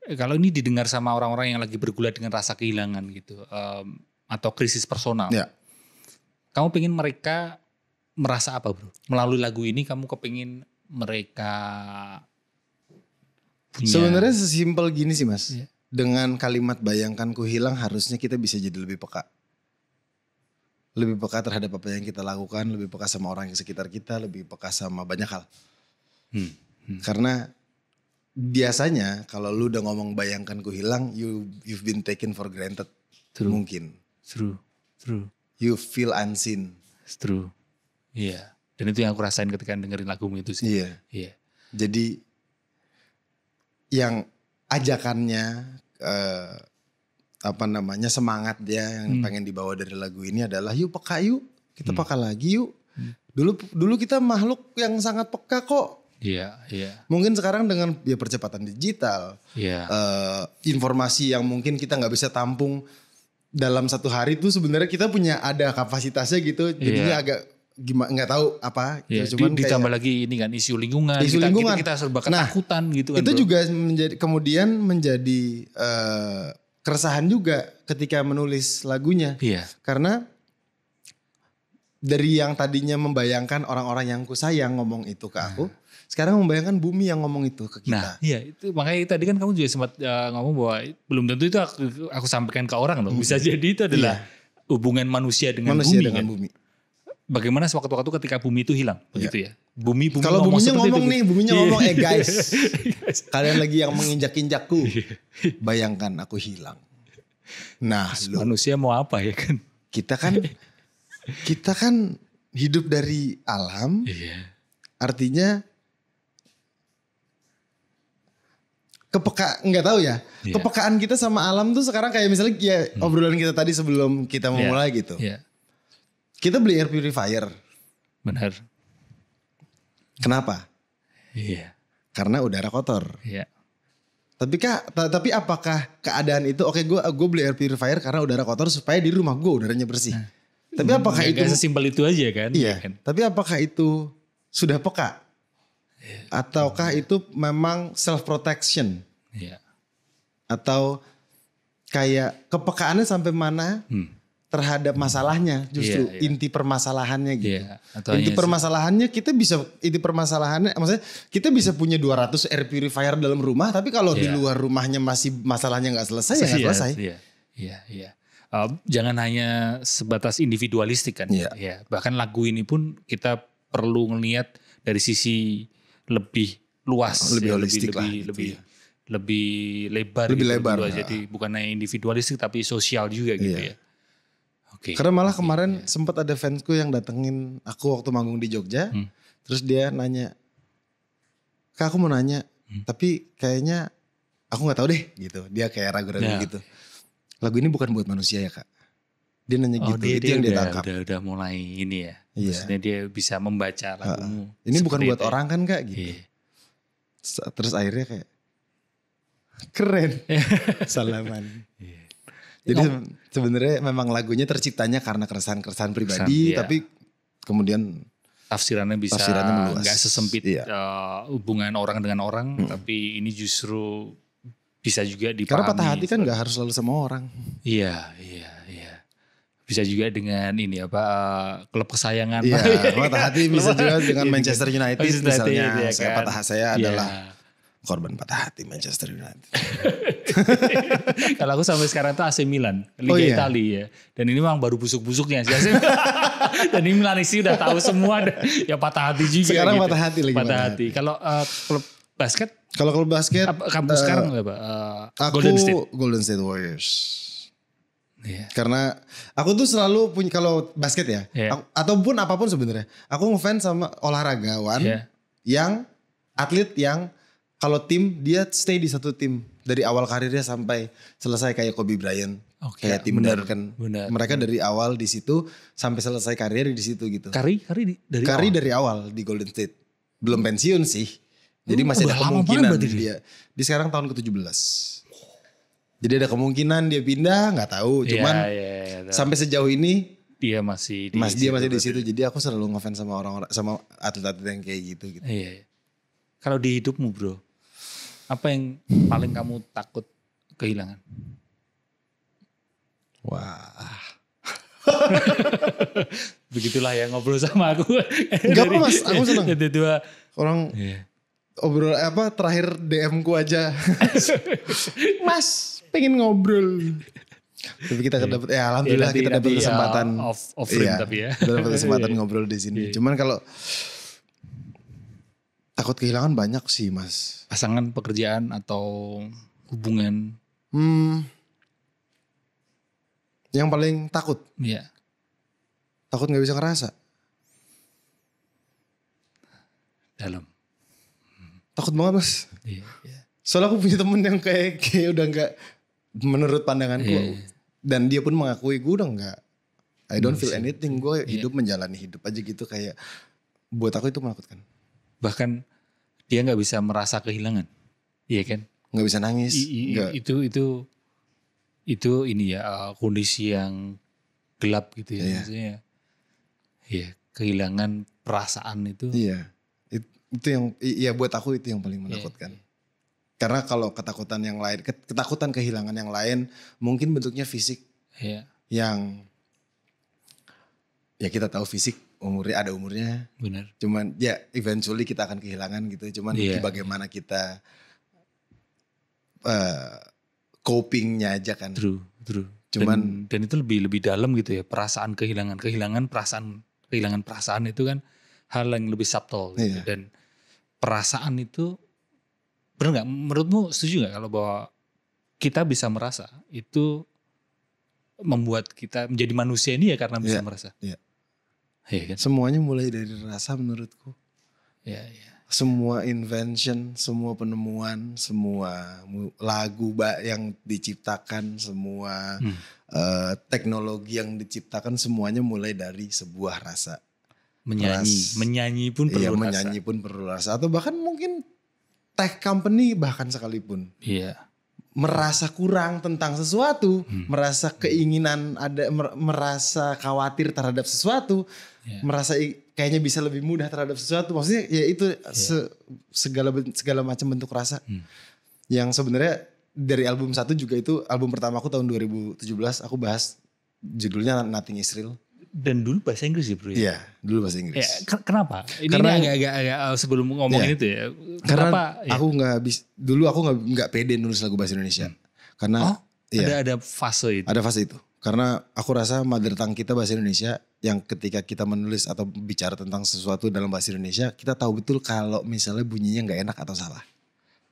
Speaker 2: Kalau ini didengar sama orang-orang yang lagi bergulat dengan rasa kehilangan gitu, atau krisis personal. Kamu pengen mereka merasa apa, Bro? Melalui lagu ini kamu kepingin mereka punya...
Speaker 1: Sebenarnya sesimpel gini sih, Mas. Dengan kalimat bayangkan ku hilang harusnya kita bisa jadi lebih peka. Lebih peka terhadap apa yang kita lakukan, lebih peka sama orang yang sekitar kita, lebih peka sama banyak hal. Karena biasanya kalau lu udah ngomong bayangkan ku hilang, you've been taken for granted. Mungkin.
Speaker 2: True.
Speaker 1: You feel unseen.
Speaker 2: True. Iya. Dan itu yang aku rasain ketika dengerin lagumu itu sih.
Speaker 1: Iya. Jadi yang ajakannya semangat dia yang pengen dibawa dari lagu ini adalah yuk peka yuk. Kita peka lagi yuk. Dulu kita makhluk yang sangat peka kok.
Speaker 2: Iya.
Speaker 1: Mungkin sekarang dengan percepatan digital, informasi yang mungkin kita nggak bisa tampung dalam satu hari tuh sebenarnya kita punya ada kapasitasnya gitu. Jadinya agak gimana nggak tahu apa
Speaker 2: Ya,
Speaker 1: gitu. Cuman
Speaker 2: ditambah lagi ini kan isu lingkungan,
Speaker 1: isu lingkungan.
Speaker 2: kita serba ketakutan gitu kan.
Speaker 1: Itu
Speaker 2: bro.
Speaker 1: juga kemudian menjadi keresahan juga ketika menulis lagunya.
Speaker 2: Iya.
Speaker 1: Karena dari yang tadinya membayangkan orang-orang yang ku sayang ngomong itu ke aku, sekarang membayangkan bumi yang ngomong itu ke kita.
Speaker 2: Nah, iya itu makanya tadi kan kamu juga sempat ngomong bahwa belum tentu itu aku sampaikan ke orang loh. Bisa jadi itu adalah hubungan manusia dengan bumi.
Speaker 1: Bumi.
Speaker 2: Bagaimana sewaktu-waktu ketika bumi itu hilang, begitu ya? Bumi
Speaker 1: Kalau
Speaker 2: ngomong
Speaker 1: buminya
Speaker 2: seperti
Speaker 1: ngomong
Speaker 2: itu.
Speaker 1: nih, buminya ngomong, guys, kalian lagi yang menginjak-injakku, bayangkan aku hilang. Nah,
Speaker 2: Manusia mau apa ya kan?
Speaker 1: kita kan hidup dari alam,
Speaker 2: Iya.
Speaker 1: artinya nggak tahu ya, kepekaan kita sama alam tuh sekarang kayak misalnya ya obrolan kita tadi sebelum kita memulai gitu.
Speaker 2: Iya.
Speaker 1: Kita beli air purifier.
Speaker 2: Benar.
Speaker 1: Kenapa?
Speaker 2: Iya.
Speaker 1: Karena udara kotor.
Speaker 2: Iya.
Speaker 1: Tapi apakah keadaan itu oke gue beli air purifier karena udara kotor supaya di rumah gue udaranya bersih. Tapi apakah itu
Speaker 2: sesimpel itu aja kan?
Speaker 1: Iya.
Speaker 2: Kan?
Speaker 1: Tapi apakah itu sudah peka? Ataukah itu memang self protection?
Speaker 2: Iya.
Speaker 1: Atau kayak kepekaannya sampai mana terhadap masalahnya, justru inti permasalahannya gitu.
Speaker 2: Iya. Atau
Speaker 1: Inti permasalahannya maksudnya kita bisa punya 200 air purifier dalam rumah, tapi kalau di luar rumahnya masih masalahnya nggak selesai ya nggak selesai.
Speaker 2: Iya. Jangan hanya sebatas individualistik kan.
Speaker 1: Iya.
Speaker 2: Ya. Bahkan lagu ini pun kita perlu ngelihat dari sisi lebih luas,
Speaker 1: lebih
Speaker 2: ya,
Speaker 1: holistik lah,
Speaker 2: lebih lebar.
Speaker 1: Lebih
Speaker 2: gitu,
Speaker 1: lebar.
Speaker 2: Jadi bukan hanya individualistik tapi sosial juga gitu ya. Okay.
Speaker 1: Karena malah kemarin sempat ada fansku yang datengin aku waktu manggung di Jogja, terus dia nanya, Kak aku mau nanya, tapi kayaknya aku nggak tahu deh gitu. Dia kayak ragu-ragu gitu. Lagu ini bukan buat manusia ya Kak? Dia nanya gitu, itu yang dia tangkap.
Speaker 2: Udah mulai ini ya.
Speaker 1: Iya.
Speaker 2: Maksudnya dia bisa membaca lagumu.
Speaker 1: Ini bukan buat orang kan Kak gitu.
Speaker 2: Iya.
Speaker 1: Terus akhirnya kayak keren. Salaman.
Speaker 2: Iya.
Speaker 1: Jadi sebenarnya memang lagunya terciptanya karena keresahan-keresahan pribadi, tapi kemudian
Speaker 2: tafsirannya bisa
Speaker 1: meluas.
Speaker 2: Gak sesempit hubungan orang dengan orang, tapi ini justru bisa juga dipahami.
Speaker 1: Karena patah hati kan gak harus selalu sama orang.
Speaker 2: Iya. Bisa juga dengan ini klub kesayangan.
Speaker 1: Iya, patah hati bisa juga dengan Manchester United misalnya. Saya adalah korban patah hati Manchester United.
Speaker 2: Kalau aku sampai sekarang tuh AC Milan, Liga Italia ya. Dan ini memang baru busuk-busuknya sih. Dan ini Milanisti udah tahu semua. Ya patah hati juga.
Speaker 1: Sekarang
Speaker 2: gitu.
Speaker 1: patah hati lagi.
Speaker 2: Patah hati. Kalau klub basket?
Speaker 1: Kalau klub basket.
Speaker 2: Kamu sekarang apa?
Speaker 1: Aku Golden State Warriors.
Speaker 2: Yeah.
Speaker 1: Karena aku tuh selalu punya kalau basket ya, ataupun apapun sebenarnya, aku ngefans sama olahragawan yang atlet yang kalau tim dia stay di satu tim dari awal karirnya sampai selesai kayak Kobe Bryant, kayak Tim Duncan. Mereka dari awal di situ sampai selesai karir di situ gitu.
Speaker 2: Curry
Speaker 1: dari awal di Golden State, belum pensiun sih, jadi masih ada kemungkinan dia sekarang tahun ke-17. Jadi ada kemungkinan dia pindah, nggak tahu. Cuman sampai sejauh ini
Speaker 2: dia masih
Speaker 1: di situ. Jadi aku selalu ngefans sama orang-orang, sama atlet-atlet yang kayak gitu.
Speaker 2: Iya. Kalau di hidupmu bro, apa yang paling kamu takut kehilangan?
Speaker 1: Wah.
Speaker 2: Begitulah ya ngobrol sama aku.
Speaker 1: Gak apa mas, aku senang.
Speaker 2: Dua
Speaker 1: orang obrol terakhir DM ku aja. Mas. Pengen ngobrol. Tapi kita dapat alhamdulillah kita dapat kesempatan
Speaker 2: off frame tapi ya.
Speaker 1: Kita dapat kesempatan ngobrol di sini. Cuman kalau takut kehilangan banyak sih, Mas.
Speaker 2: Pasangan, pekerjaan atau hubungan?
Speaker 1: Yang paling takut.
Speaker 2: Iya.
Speaker 1: Takut enggak bisa ngerasa.
Speaker 2: Dalam.
Speaker 1: Takut banget, Mas.
Speaker 2: Iya.
Speaker 1: Soalnya aku punya temen yang kayak udah enggak menurut pandanganku dan dia pun mengakui gue udah enggak, I don't feel anything, gue hidup menjalani hidup aja gitu, kayak buat aku itu menakutkan.
Speaker 2: Bahkan dia nggak bisa merasa kehilangan, iya kan?
Speaker 1: Nggak bisa nangis.
Speaker 2: Itu ini ya kondisi yang gelap gitu ya, maksudnya. Iya, kehilangan perasaan itu.
Speaker 1: Iya. Itu yang buat aku itu yang paling menakutkan. Karena kalau ketakutan yang lain, ketakutan kehilangan yang lain mungkin bentuknya fisik.
Speaker 2: Iya.
Speaker 1: Yang ya kita tahu fisik ada umurnya.
Speaker 2: Benar.
Speaker 1: Cuman ya eventually kita akan kehilangan gitu. Cuman bagaimana kita copingnya aja kan.
Speaker 2: True.
Speaker 1: Cuman
Speaker 2: dan itu lebih dalam gitu ya, perasaan kehilangan perasaan itu kan hal yang lebih subtle gitu. Dan perasaan itu benar nggak? Menurutmu setuju nggak kalau bahwa kita bisa merasa itu membuat kita menjadi manusia ini ya karena bisa merasa?
Speaker 1: Iya.
Speaker 2: Iya kan?
Speaker 1: Semuanya mulai dari rasa menurutku.
Speaker 2: Iya.
Speaker 1: Semua invention, semua penemuan, semua lagu yang diciptakan, semua teknologi yang diciptakan semuanya mulai dari sebuah rasa.
Speaker 2: Menyanyi pun perlu rasa.
Speaker 1: Menyanyi pun perlu rasa. Atau bahkan mungkin tech company bahkan sekalipun.
Speaker 2: Iya.
Speaker 1: Merasa kurang tentang sesuatu, merasa keinginan merasa khawatir terhadap sesuatu, merasa kayaknya bisa lebih mudah terhadap sesuatu. Maksudnya ya itu segala macam bentuk rasa. Yang sebenarnya dari album 1 juga itu album pertama aku tahun 2017 aku bahas judulnya Nothing Is Real.
Speaker 2: Dan dulu bahasa Inggris ya bro?
Speaker 1: Iya, dulu bahasa Inggris.
Speaker 2: Ya, kenapa? Ini agak sebelum ngomongin itu ya.
Speaker 1: Karena aku dulu aku nggak pede nulis lagu bahasa Indonesia. Karena
Speaker 2: ada fase itu.
Speaker 1: Ada fase itu. Karena aku rasa mother tongue kita bahasa Indonesia yang ketika kita menulis atau bicara tentang sesuatu dalam bahasa Indonesia, kita tahu betul kalau misalnya bunyinya nggak enak atau salah.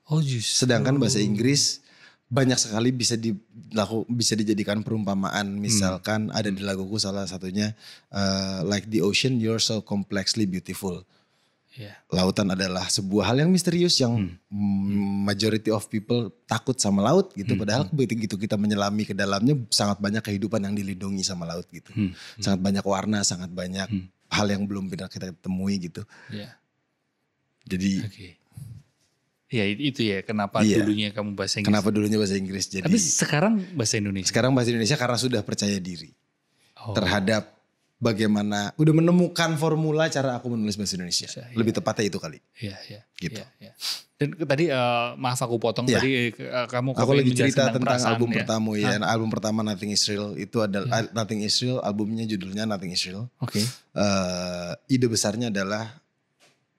Speaker 2: Oh justru.
Speaker 1: Sedangkan bahasa Inggris banyak sekali bisa dijadikan perumpamaan. Misalkan ada di laguku salah satunya like the ocean you're so complexly beautiful. Lautan adalah sebuah hal yang misterius yang majority of people takut sama laut gitu. Padahal begitu kita menyelami ke dalamnya sangat banyak kehidupan yang dilindungi sama laut gitu. Sangat banyak warna, sangat banyak hal yang belum pernah kita temui gitu. Jadi
Speaker 2: ya itu ya kenapa dulunya kamu bahasa Inggris.
Speaker 1: Kenapa dulunya bahasa Inggris. Jadi,
Speaker 2: tapi sekarang bahasa Indonesia.
Speaker 1: Sekarang bahasa Indonesia karena sudah percaya diri. Terhadap bagaimana udah menemukan formula cara aku menulis bahasa Indonesia. Lebih tepatnya itu kali.
Speaker 2: Iya.
Speaker 1: Gitu.
Speaker 2: Ya. Dan tadi maaf aku potong tadi kamu
Speaker 1: aku lagi cerita tentang album
Speaker 2: pertama
Speaker 1: album pertama Nothing Is Real itu adalah Nothing Is Real, albumnya judulnya Nothing Is Real.
Speaker 2: Oke.
Speaker 1: Ide besarnya adalah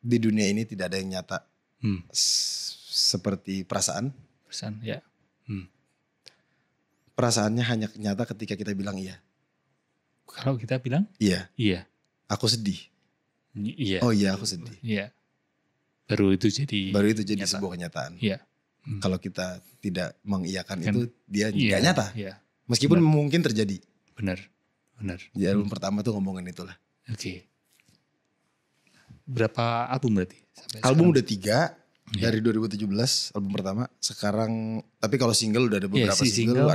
Speaker 1: di dunia ini tidak ada yang nyata. Seperti perasaan
Speaker 2: ya.
Speaker 1: Perasaannya hanya nyata ketika kita bilang iya.
Speaker 2: Kalau kita bilang
Speaker 1: iya, aku sedih.
Speaker 2: Iya.
Speaker 1: Oh iya aku sedih.
Speaker 2: Iya. Baru itu jadi
Speaker 1: sebuah kenyataan.
Speaker 2: Iya.
Speaker 1: Kalau kita tidak mengiyakan itu dia nggak nyata.
Speaker 2: Iya.
Speaker 1: Meskipun mungkin terjadi.
Speaker 2: Benar.
Speaker 1: Di album pertama tuh ngomongin itulah.
Speaker 2: Oke. Berapa album berarti?
Speaker 1: Album udah 3 dari 2017 album pertama. Sekarang tapi kalau single udah ada beberapa single.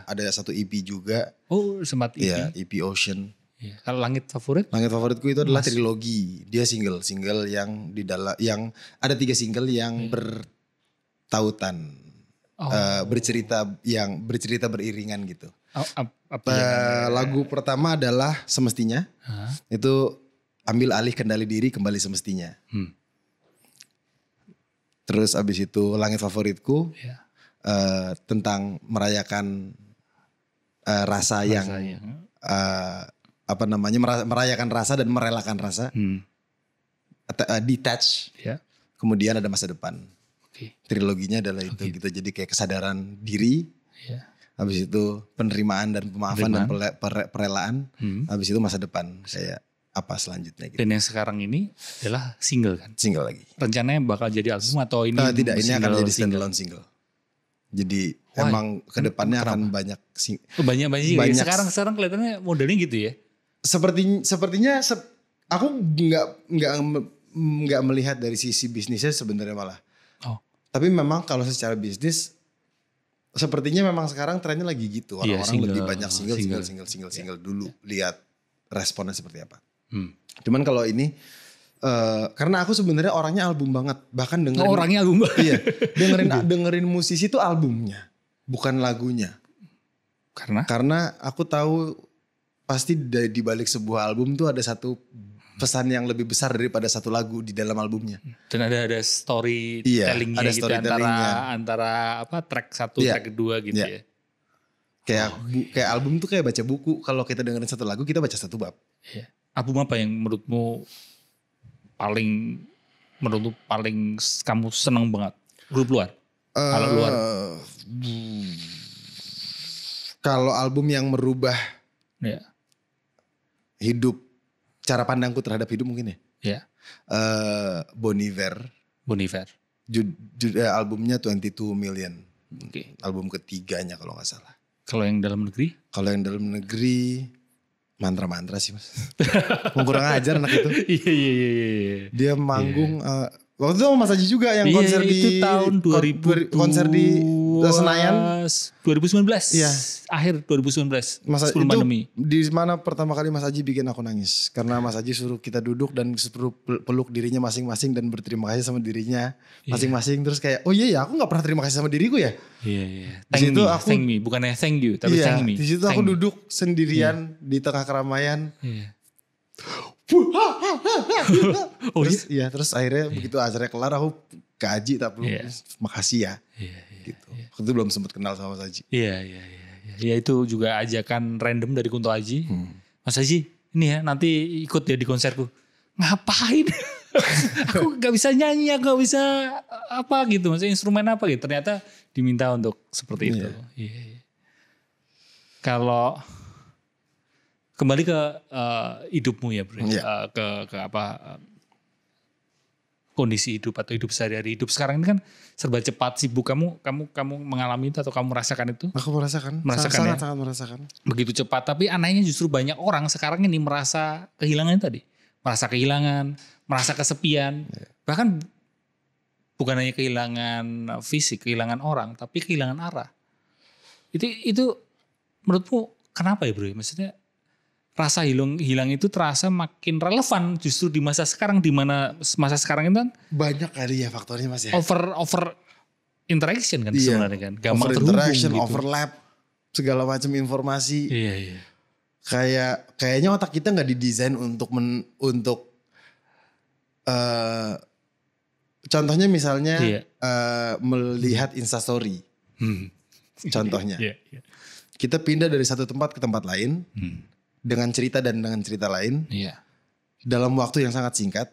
Speaker 1: Ada satu EP juga.
Speaker 2: Oh sempat EP.
Speaker 1: Iya EP Ocean.
Speaker 2: Ya. Kalau Langit Favorit?
Speaker 1: Langit Favoritku itu adalah trilogi. Dia single yang di dalam yang ada 3 single yang bertautan. Bercerita beriringan gitu. Lagu pertama adalah Semestinya. Itu ambil alih kendali diri kembali semestinya. Terus abis itu Langit Favoritku tentang merayakan rasa yang merayakan rasa dan merelakan rasa. Detach. Kemudian ada Masa Depan. Triloginya adalah itu gitu. Jadi kayak kesadaran diri. Habis itu penerimaan dan pemaafan dan perelaan. Habis itu masa depan. Kayak apa selanjutnya gitu.
Speaker 2: Dan yang sekarang ini adalah single kan?
Speaker 1: Single lagi.
Speaker 2: Rencananya bakal jadi album atau ini?
Speaker 1: Tidak, ini akan jadi standalone single. Jadi emang kedepannya akan banyak
Speaker 2: banyak. Sekarang kelihatannya modelnya gitu ya?
Speaker 1: Sepertinya aku nggak melihat dari sisi bisnisnya sebenarnya malah. Tapi memang kalau secara bisnis sepertinya memang sekarang trennya lagi gitu. Orang-orang lebih banyak single dulu. Lihat responnya seperti apa. Cuman kalau ini karena aku sebenarnya orangnya album banget. Bahkan dengerin
Speaker 2: orangnya album banget.
Speaker 1: Iya. dengerin musisi itu albumnya, bukan lagunya. Karena aku tahu pasti di balik sebuah album tuh ada satu pesan yang lebih besar daripada satu lagu di dalam albumnya.
Speaker 2: Dan ada story
Speaker 1: Iya,
Speaker 2: tellingnya
Speaker 1: ada
Speaker 2: gitu
Speaker 1: storytellingnya.
Speaker 2: antara apa track 1
Speaker 1: Iya,
Speaker 2: track kedua gitu
Speaker 1: iya.
Speaker 2: ya.
Speaker 1: Kayak album tuh kayak baca buku. Kalau kita dengerin satu lagu kita baca satu bab.
Speaker 2: Iya. Album apa yang menurutmu paling kamu seneng banget? Grup luar? Kalau luar?
Speaker 1: Kalau album yang merubah
Speaker 2: Ya.
Speaker 1: hidup, cara pandangku terhadap hidup mungkin ya.
Speaker 2: Ya.
Speaker 1: Bon Iver. Albumnya 22 Million.
Speaker 2: Oke.
Speaker 1: Album ketiganya kalau gak salah.
Speaker 2: Kalau yang dalam negeri?
Speaker 1: Kalau yang dalam negeri mantra-mantra sih mas. Mau kurang ajar anak itu.
Speaker 2: Iya.
Speaker 1: Dia manggung waktu itu sama Mas Haji juga yang konser
Speaker 2: itu
Speaker 1: di
Speaker 2: tahun 2000
Speaker 1: konser di Senayan
Speaker 2: 2019.
Speaker 1: Iya.
Speaker 2: Akhir 2019 sebelum
Speaker 1: itu
Speaker 2: pandemi.
Speaker 1: di mana pertama kali Mas Haji bikin aku nangis karena Mas Haji suruh kita duduk dan suruh peluk dirinya masing-masing dan berterima kasih sama dirinya masing-masing. Terus kayak oh iya ya aku nggak pernah terima kasih sama diriku ya.
Speaker 2: Iya.
Speaker 1: Di situ
Speaker 2: Thank me bukannya thank you tapi
Speaker 1: iya,
Speaker 2: thank me.
Speaker 1: di situ aku duduk sendirian di tengah keramaian.
Speaker 2: Iya.
Speaker 1: Terus terus akhirnya begitu acaranya kelar aku ke Haji tak perlu makasih ya. Gitu. Waktu itu belum sempat kenal sama Mas Haji.
Speaker 2: Iya. Ya itu juga ajakan random dari Kunto Aji. Mas Haji ini ya nanti ikut ya di konserku. Ngapain? Aku gak bisa nyanyi, aku gak bisa apa gitu. Maksudnya instrumen apa gitu. Ternyata diminta untuk seperti itu. Iya. Kalau kembali ke hidupmu ya bro. Ke apa kondisi hidup atau hidup sehari-hari. Hidup sekarang ini kan serba cepat, sibuk. Kamu mengalami itu atau kamu merasakan itu?
Speaker 1: Aku merasakan sangat merasakan.
Speaker 2: Begitu cepat, tapi anehnya justru banyak orang sekarang ini merasa kehilangan tadi. Merasa kehilangan, merasa kesepian. Bahkan bukan hanya kehilangan fisik, kehilangan orang, tapi kehilangan arah. Itu menurutmu kenapa ya bro? Maksudnya rasa hilang itu terasa makin relevan justru di masa sekarang, di mana masa sekarang itu kan
Speaker 1: banyak kali ya faktornya mas ya.
Speaker 2: Over interaction kan sebenarnya kan, gampang terhubung
Speaker 1: interaction,
Speaker 2: gitu.
Speaker 1: overlap, segala macam informasi.
Speaker 2: Iya.
Speaker 1: Kayaknya otak kita nggak didesain untuk contohnya misalnya melihat Instastory. Contohnya. Kita pindah dari satu tempat ke tempat lain. Dengan cerita lain dalam waktu yang sangat singkat.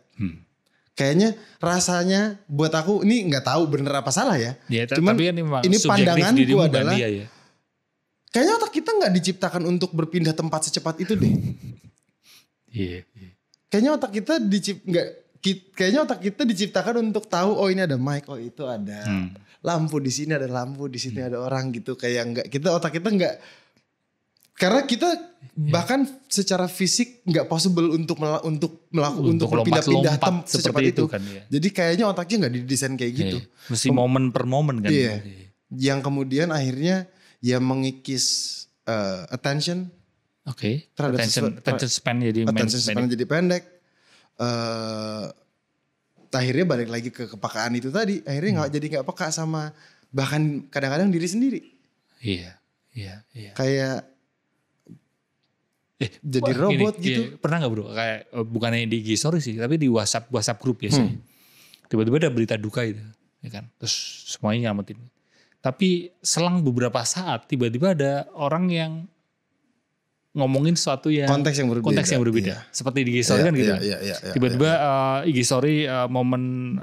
Speaker 1: Kayaknya rasanya buat aku ini nggak tahu bener apa salah ya. Cuman
Speaker 2: tapi
Speaker 1: ini pandanganku adalah
Speaker 2: ya.
Speaker 1: Kayaknya otak kita nggak diciptakan untuk berpindah tempat secepat itu deh. Kayaknya otak kita diciptakan untuk tahu oh ini ada mic, oh itu ada lampu, di sini ada lampu, di sini ada orang gitu. Kayak otak kita nggak. Karena kita bahkan secara fisik nggak possible untuk berpindah-pindah secepat itu.
Speaker 2: Kan, ya.
Speaker 1: Jadi kayaknya otaknya nggak didesain kayak gitu.
Speaker 2: Mesti momen per momen kan.
Speaker 1: Iya. Yang kemudian akhirnya ya mengikis attention.
Speaker 2: Oke. Attention span jadi
Speaker 1: pendek. Akhirnya balik lagi ke kepekaan itu tadi. Akhirnya nggak peka sama bahkan kadang-kadang diri sendiri.
Speaker 2: Iya.
Speaker 1: Kayak jadi robot gitu.
Speaker 2: Pernah gak bro kayak bukannya di IG story sih tapi di WhatsApp grup biasanya. Tiba-tiba ada berita duka itu ya kan. Terus semuanya nyelamatin. Tapi selang beberapa saat tiba-tiba ada orang yang ngomongin sesuatu yang konteks yang berbeda. Seperti di IG story kan gitu. Tiba-tiba IG story momen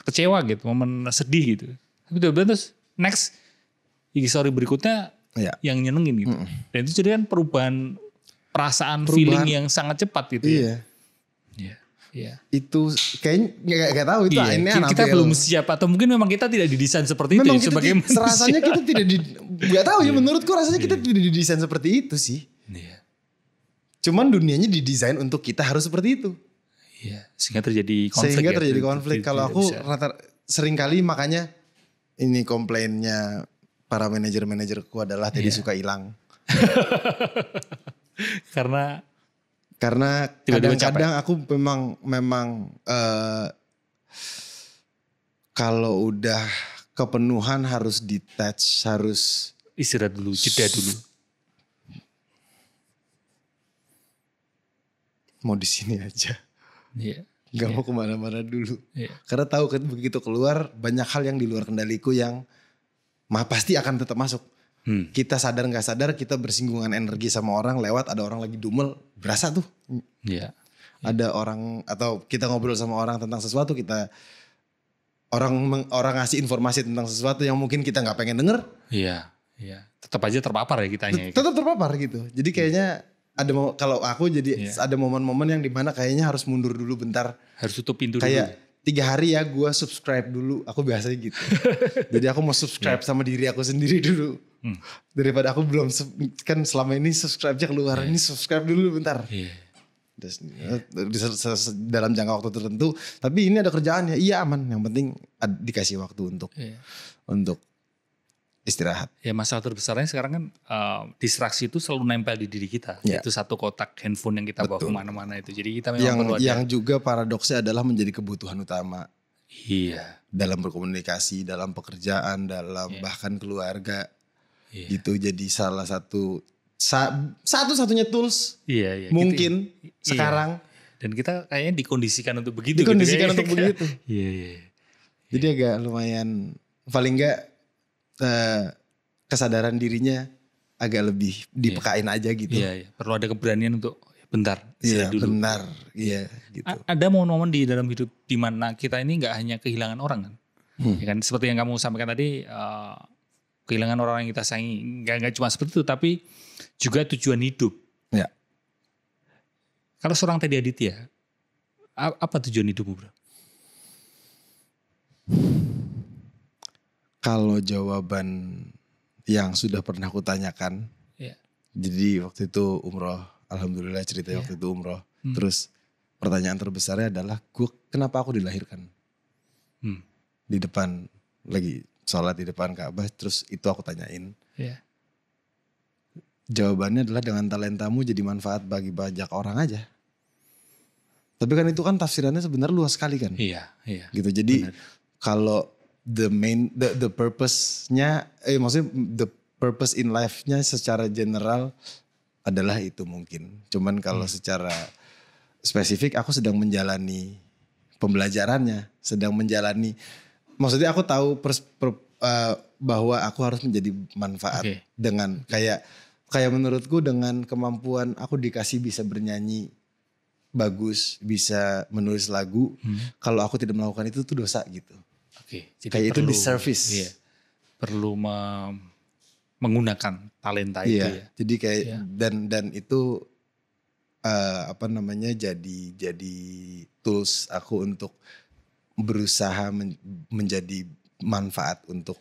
Speaker 2: kecewa gitu, momen sedih gitu. Tapi tiba-tiba terus next IG story berikutnya yang nyenengin gitu. Dan itu jadi kan perubahan feeling yang sangat cepat gitu. Iya. Itu
Speaker 1: kayaknya nggak tahu itu ini
Speaker 2: kita belum siap atau mungkin memang kita tidak didesain seperti
Speaker 1: memang
Speaker 2: itu sebagai manusia.
Speaker 1: Rasanya kita tidak nggak tahu ya menurutku rasanya kita tidak didesain seperti itu sih. Cuman dunianya didesain untuk kita harus seperti itu.
Speaker 2: Iya, sehingga terjadi konflik.
Speaker 1: Kalau aku sering kali makanya ini komplainnya para manajerku adalah tadi suka hilang. Karena kadang-kadang aku memang kalau udah kepenuhan harus detach, harus
Speaker 2: istirahat dulu, jeda dulu.
Speaker 1: Mau di sini aja.
Speaker 2: Iya.
Speaker 1: Gak mau kemana-mana dulu.
Speaker 2: Iya.
Speaker 1: Karena tahu kan begitu keluar banyak hal yang di luar kendaliku yang pasti akan tetap masuk. Kita sadar gak sadar kita bersinggungan energi sama orang lewat ada orang lagi dumel. Berasa tuh.
Speaker 2: Iya.
Speaker 1: Ada orang atau kita ngobrol sama orang tentang sesuatu kita orang ngasih informasi tentang sesuatu yang mungkin kita gak pengen denger.
Speaker 2: Iya. Iya. Tetap aja terpapar ya kitanya.
Speaker 1: Tetap terpapar gitu. Jadi kayaknya kalau aku jadi ada momen-momen yang dimana kayaknya harus mundur dulu bentar.
Speaker 2: Harus tutup pintu
Speaker 1: kayak
Speaker 2: dulu.
Speaker 1: 3 hari ya gue subscribe dulu. Aku biasanya gitu. Jadi aku mau subscribe sama diri aku sendiri dulu. Daripada aku belum kan selama ini subscribe-nya keluar. Ini subscribe dulu bentar. Terus, dalam jangka waktu tertentu. Tapi ini ada kerjaan ya. Iya aman. Yang penting dikasih waktu untuk istirahat. Ya
Speaker 2: masalah terbesarnya sekarang kan distraksi itu selalu nempel di diri kita. Itu satu kotak handphone yang kita bawa kemana-mana itu. Jadi kita memang perlu
Speaker 1: yang juga paradoksnya adalah menjadi kebutuhan utama.
Speaker 2: Iya.
Speaker 1: Dalam berkomunikasi, dalam pekerjaan, dalam bahkan keluarga. Gitu jadi salah satu satu-satunya tools. Mungkin sekarang.
Speaker 2: Dan kita kayaknya dikondisikan untuk begitu.
Speaker 1: Dikondisikan untuk begitu.
Speaker 2: Iya.
Speaker 1: Jadi agak lumayan paling enggak kesadaran dirinya agak lebih dipekain aja gitu.
Speaker 2: Iya. Perlu ada keberanian untuk bentar.
Speaker 1: Iya benar. Iya gitu.
Speaker 2: Ada momen-momen di dalam hidup di mana kita ini nggak hanya kehilangan orang kan. Ya kan seperti yang kamu sampaikan tadi kehilangan orang yang kita sayangi. Nggak cuma seperti itu tapi juga tujuan hidup. Ya. Kalau seorang Teddy Aditya apa tujuan hidupmu bro?
Speaker 1: Kalau jawaban yang sudah pernah aku tanyakan, jadi waktu itu umroh, alhamdulillah ceritanya waktu itu umroh. Terus pertanyaan terbesarnya adalah, kenapa aku dilahirkan? Di depan, lagi sholat di depan Ka'bah, terus itu aku tanyain. Jawabannya adalah dengan talentamu jadi manfaat bagi banyak orang aja. Tapi kan itu kan tafsirannya sebenarnya luas sekali kan?
Speaker 2: Iya.
Speaker 1: Gitu, jadi kalau the purpose-nya maksudnya the purpose in life-nya secara general adalah itu mungkin. Cuman kalau secara spesifik aku sedang menjalani pembelajarannya, sedang menjalani maksudnya aku tahu bahwa aku harus menjadi manfaat dengan kayak menurutku dengan kemampuan aku dikasih bisa bernyanyi bagus, bisa menulis lagu. Kalau aku tidak melakukan itu tuh dosa gitu.
Speaker 2: Jadi
Speaker 1: kayak
Speaker 2: perlu,
Speaker 1: itu disservice.
Speaker 2: Perlu menggunakan talenta itu ya.
Speaker 1: Jadi kayak dan itu jadi tools aku untuk berusaha menjadi manfaat untuk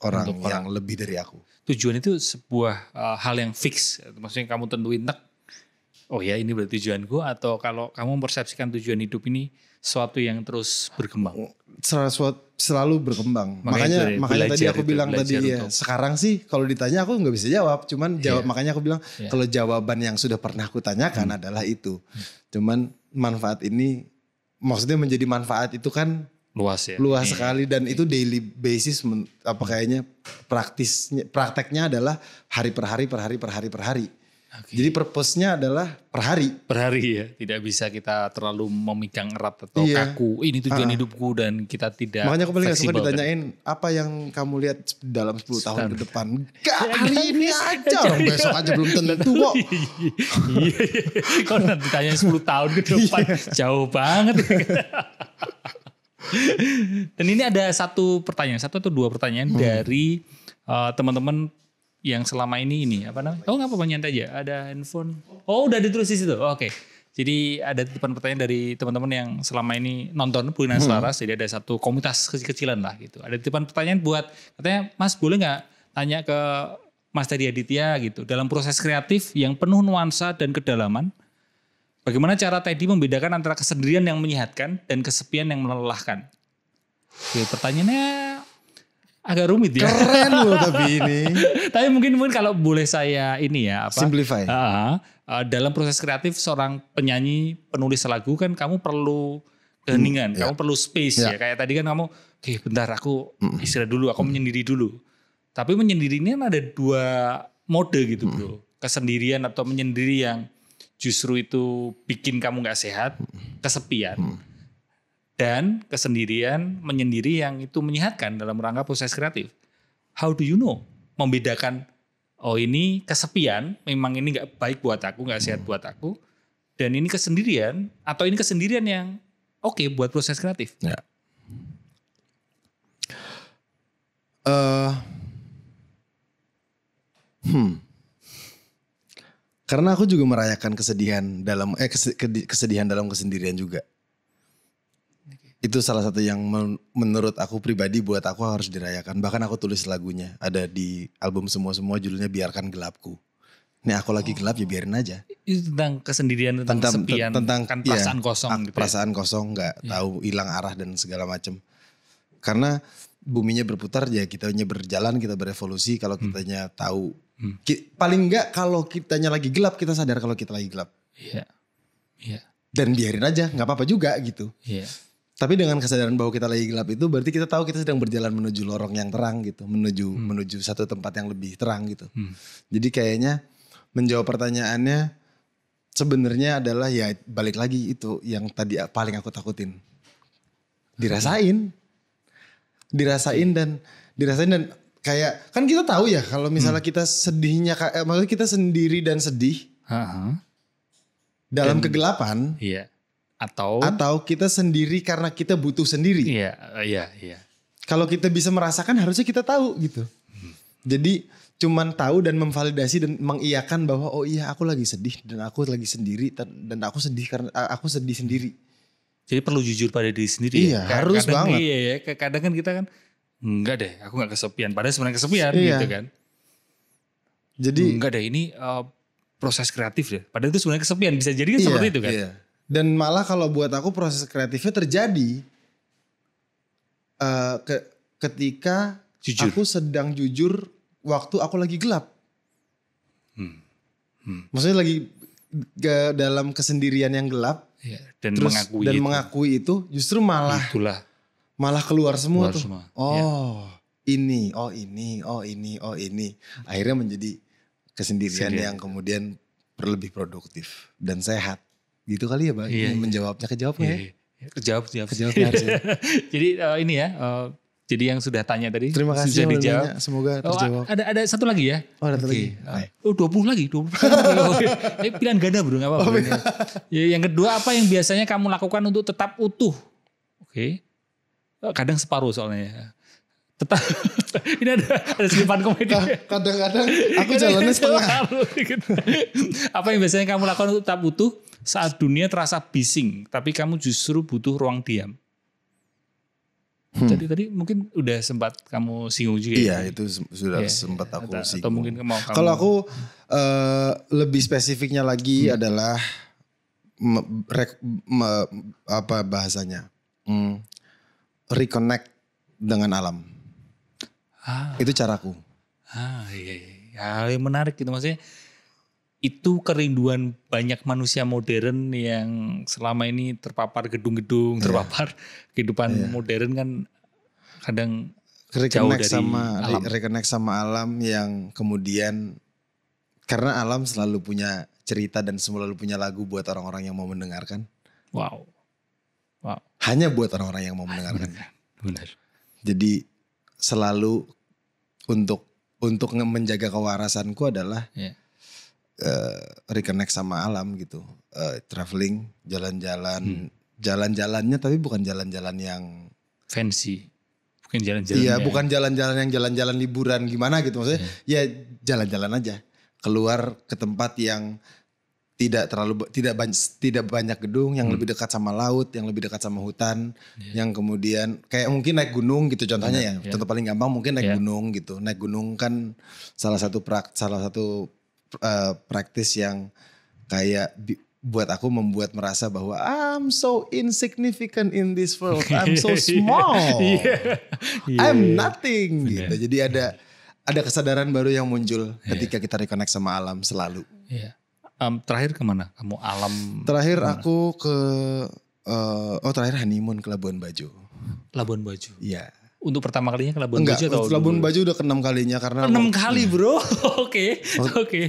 Speaker 1: orang yang lebih dari aku.
Speaker 2: Tujuan itu sebuah hal yang fix. Maksudnya kamu tentuin oh ya ini berarti tujuanku, atau kalau kamu mempersepsikan tujuan hidup ini sesuatu yang terus berkembang.
Speaker 1: Selalu berkembang. Makanya tadi aku bilang tadi sekarang sih kalau ditanya aku nggak bisa jawab. Cuman makanya aku bilang kalau jawaban yang sudah pernah aku tanyakan adalah itu. Cuman manfaat ini maksudnya menjadi manfaat itu kan
Speaker 2: luas ya.
Speaker 1: Luas sekali dan itu daily basis kayaknya prakteknya adalah hari per hari. Jadi purpose-nya adalah per hari
Speaker 2: ya. Tidak bisa kita terlalu memegang erat atau kaku. Ini tujuan hidupku dan kita tidak.
Speaker 1: Makanya aku paling gak suka ditanyain apa yang kamu lihat dalam 10 tahun ke depan. Gak hari ini aja. Orang besok aja belum tentu kok.
Speaker 2: Iya. Kalau nanti tanya 10 tahun ke depan jauh banget. Dan ini ada satu atau dua pertanyaan dari teman-teman yang selama ini apa namanya? Oh nggak apa-apa nyantai aja. Ada handphone. Oh udah ditulis di situ. Oke. Jadi ada titipan pertanyaan dari teman-teman yang selama ini nonton Puluhan Selaras. Jadi ada satu komunitas kecil-kecilan lah gitu. Ada titipan pertanyaan buat katanya Mas boleh nggak tanya ke Mas Teddy Aditya gitu. Dalam proses kreatif yang penuh nuansa dan kedalaman. Bagaimana cara Teddy membedakan antara kesendirian yang menyehatkan dan kesepian yang melelahkan? Oke, pertanyaannya agak rumit ya.
Speaker 1: Keren loh tapi ini.
Speaker 2: Tapi mungkin kalau boleh saya
Speaker 1: simplify.
Speaker 2: Dalam proses kreatif seorang penyanyi, penulis lagu kan kamu perlu keheningan, kamu perlu space ya. Kayak tadi kan kamu, bentar aku istirahat dulu, aku menyendiri dulu. Tapi menyendiri ini kan ada dua mode gitu bro. Kesendirian atau menyendiri yang justru itu bikin kamu nggak sehat, kesepian, dan kesendirian menyendiri yang itu menyehatkan dalam rangka proses kreatif. How do you know? Membedakan, oh ini kesepian, memang ini nggak baik buat aku, nggak sehat buat aku, dan ini kesendirian, atau ini kesendirian yang oke buat proses kreatif.
Speaker 1: Ya. Karena aku juga merayakan kesedihan dalam kesedihan dalam kesendirian juga. Itu salah satu yang menurut aku pribadi buat aku harus dirayakan. Bahkan aku tulis lagunya, ada di album Semua-Semua, judulnya Biarkan Gelapku. Ini aku lagi gelap ya biarin aja.
Speaker 2: Itu tentang kesendirian, tentang kesepian,
Speaker 1: tentang
Speaker 2: kan perasaan kosong gitu.
Speaker 1: Perasaan kosong, nggak tahu, hilang arah dan segala macam. Karena buminya berputar ya, kitanya berjalan, kita berevolusi. Kalau kitanya tahu, paling enggak kalau kitanya lagi gelap, kita sadar kalau kita lagi gelap.
Speaker 2: Iya. Iya.
Speaker 1: Dan biarin aja, nggak apa-apa juga gitu.
Speaker 2: Iya.
Speaker 1: Tapi dengan kesadaran bahwa kita lagi gelap itu berarti kita tahu kita sedang berjalan menuju lorong yang terang gitu, menuju satu tempat yang lebih terang gitu. Jadi kayaknya menjawab pertanyaannya sebenarnya adalah ya balik lagi itu yang tadi paling aku takutin. Dirasain dan kayak kan kita tahu ya kalau misalnya kita sedihnya maksudnya kita sendiri dan sedih dalam kegelapan.
Speaker 2: Iya. Atau
Speaker 1: kita sendiri karena kita butuh sendiri.
Speaker 2: Iya.
Speaker 1: Kalau kita bisa merasakan harusnya kita tahu gitu. Jadi cuman tahu dan memvalidasi dan mengiyakan bahwa oh iya aku lagi sedih dan aku lagi sendiri dan aku sedih karena aku sedih sendiri.
Speaker 2: Jadi perlu jujur pada diri sendiri.
Speaker 1: Iya, harus banget.
Speaker 2: Iya ya, kadang kan kita kan enggak deh, aku enggak kesepian. Padahal sebenarnya kesepian gitu kan.
Speaker 1: Jadi
Speaker 2: enggak deh, ini proses kreatif deh. Padahal itu sebenarnya kesepian, bisa jadi kan seperti itu kan.
Speaker 1: Iya. Dan malah kalau buat aku proses kreatifnya terjadi ketika aku sedang jujur waktu aku lagi gelap. Maksudnya lagi dalam kesendirian yang gelap.
Speaker 2: Iya, dan
Speaker 1: mengakui itu justru malah keluar semua tuh. Ini. Akhirnya menjadi kesendirian yang kemudian lebih produktif dan sehat. Gitu kali ya Bang, menjawabnya kejawab nggak ya?
Speaker 2: Kejawab
Speaker 1: harusnya.
Speaker 2: Jadi ini ya, jadi yang sudah tanya tadi
Speaker 1: terima kasih
Speaker 2: sudah dijawab.
Speaker 1: Semoga terjawab.
Speaker 2: Ada satu lagi ya?
Speaker 1: Oh ada satu lagi.
Speaker 2: 20 lagi. Pilihan ganda bro, nggak apa-apa. Yang kedua, apa yang biasanya kamu lakukan untuk tetap utuh? Oke. Kadang separuh soalnya. Tetap ini ada selipan komedi.
Speaker 1: Kadang-kadang aku jalannya setengah.
Speaker 2: Apa yang biasanya kamu lakukan untuk tetap utuh saat dunia terasa bising, tapi kamu justru butuh ruang diam? Tadi mungkin udah sempat kamu singgung juga.
Speaker 1: Iya, itu sudah sempat aku singgung.
Speaker 2: Atau mungkin kamu.
Speaker 1: Kalau aku lebih spesifiknya lagi adalah apa bahasanya? Reconnect dengan alam. Itu caraku.
Speaker 2: Iya. Yang menarik gitu, maksudnya itu kerinduan banyak manusia modern yang selama ini terpapar gedung-gedung, terpapar kehidupan modern kan kadang jauh dari alam.
Speaker 1: Reconnect sama alam yang kemudian karena alam selalu punya cerita dan selalu punya lagu buat orang-orang yang mau mendengarkan.
Speaker 2: Wow.
Speaker 1: Hanya buat orang-orang yang mau mendengarkan.
Speaker 2: Benar.
Speaker 1: Jadi selalu untuk menjaga kewarasanku adalah reconnect sama alam gitu, traveling, jalan-jalannya tapi bukan jalan-jalan yang
Speaker 2: fancy, bukan jalan-jalan.
Speaker 1: Iya, bukan jalan-jalan yang jalan-jalan liburan gimana gitu maksudnya. Ya jalan-jalan aja, keluar ke tempat yang tidak banyak gedung, yang lebih dekat sama laut, yang lebih dekat sama hutan, yang kemudian kayak mungkin naik gunung gitu contohnya ya. Contoh paling gampang mungkin naik gunung gitu. Naik gunung kan salah satu praktis yang kayak buat aku membuat merasa bahwa I'm so insignificant in this world. I'm so small. I'm nothing gitu. Jadi ada kesadaran baru yang muncul ketika kita reconnect sama alam selalu.
Speaker 2: Terakhir kemana? Kamu alam?
Speaker 1: Terakhir kemana? Aku ke terakhir honeymoon ke Labuan Bajo.
Speaker 2: Labuan Bajo.
Speaker 1: Iya.
Speaker 2: untuk pertama kalinya ke Labuan
Speaker 1: Enggak,
Speaker 2: Bajo atau
Speaker 1: Labuan Bajo udah ke-6 kalinya karena
Speaker 2: 6 kali bro. Oke.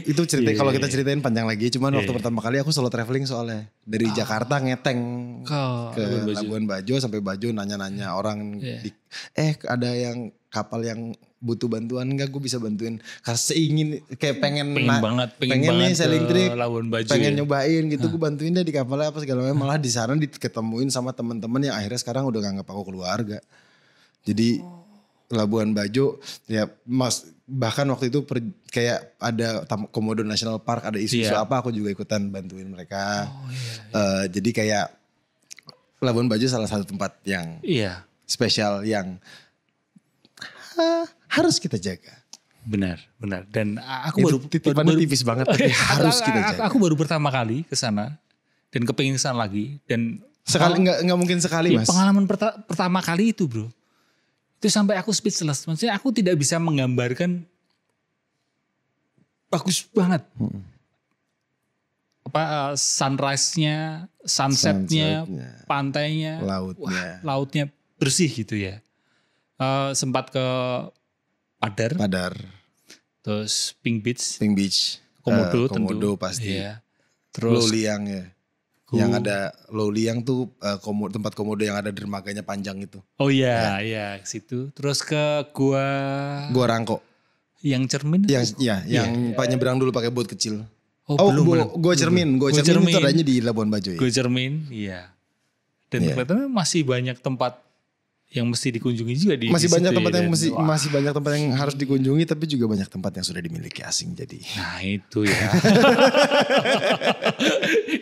Speaker 1: itu cerita kalau kita ceritain panjang lagi. Cuman waktu pertama kali aku solo traveling soalnya dari Jakarta ngeteng ke Labuan Bajo sampai Bajo nanya-nanya orang ada yang kapal yang butuh bantuan enggak, gue bisa bantuin. Karena seingin kayak pengen
Speaker 2: banget
Speaker 1: nih sailing trip,
Speaker 2: Labuan Bajo
Speaker 1: pengen nyobain gitu. Gue bantuin deh di kapalnya apa segala macam. Malah di sana diketemuin sama teman-teman yang akhirnya sekarang udah nganggap aku keluarga. Jadi Labuan Bajo ya bahkan waktu itu kayak ada Komodo National Park, ada isu-isu apa, aku juga ikutan bantuin mereka. Jadi kayak Labuan Bajo salah satu tempat yang spesial yang harus kita jaga.
Speaker 2: Benar. Dan aku
Speaker 1: baru tipis banget tapi harus kita jaga.
Speaker 2: Aku baru pertama kali ke sana dan kepengin ke sana lagi dan
Speaker 1: sekali nggak mungkin sekali Mas.
Speaker 2: Pengalaman pertama kali itu bro. Itu sampai aku speechless. Maksudnya aku tidak bisa menggambarkan bagus banget. Sunrise-nya, sunset-nya, pantainya, lautnya bersih gitu ya. Sempat ke Padar. Terus Pink Beach. Komodo tentu.
Speaker 1: Pasti.
Speaker 2: Iya. Terus
Speaker 1: Loliang ya. Yang ada Loliang tuh tempat komodo yang ada dermaganya panjang itu.
Speaker 2: Oh iya, ke situ. Terus ke Gua
Speaker 1: Rangko.
Speaker 2: Yang cermin?
Speaker 1: Yang Pak nyebrang dulu pakai boat kecil.
Speaker 2: Belum.
Speaker 1: Gua cermin itu adanya di Labuan Bajo ya.
Speaker 2: Gua cermin, iya. Dan kelihatannya masih banyak tempat yang mesti dikunjungi juga di
Speaker 1: masih banyak tempat yang
Speaker 2: masih
Speaker 1: banyak tempat yang harus dikunjungi, tapi juga banyak tempat yang sudah dimiliki asing jadi.
Speaker 2: Nah itu ya.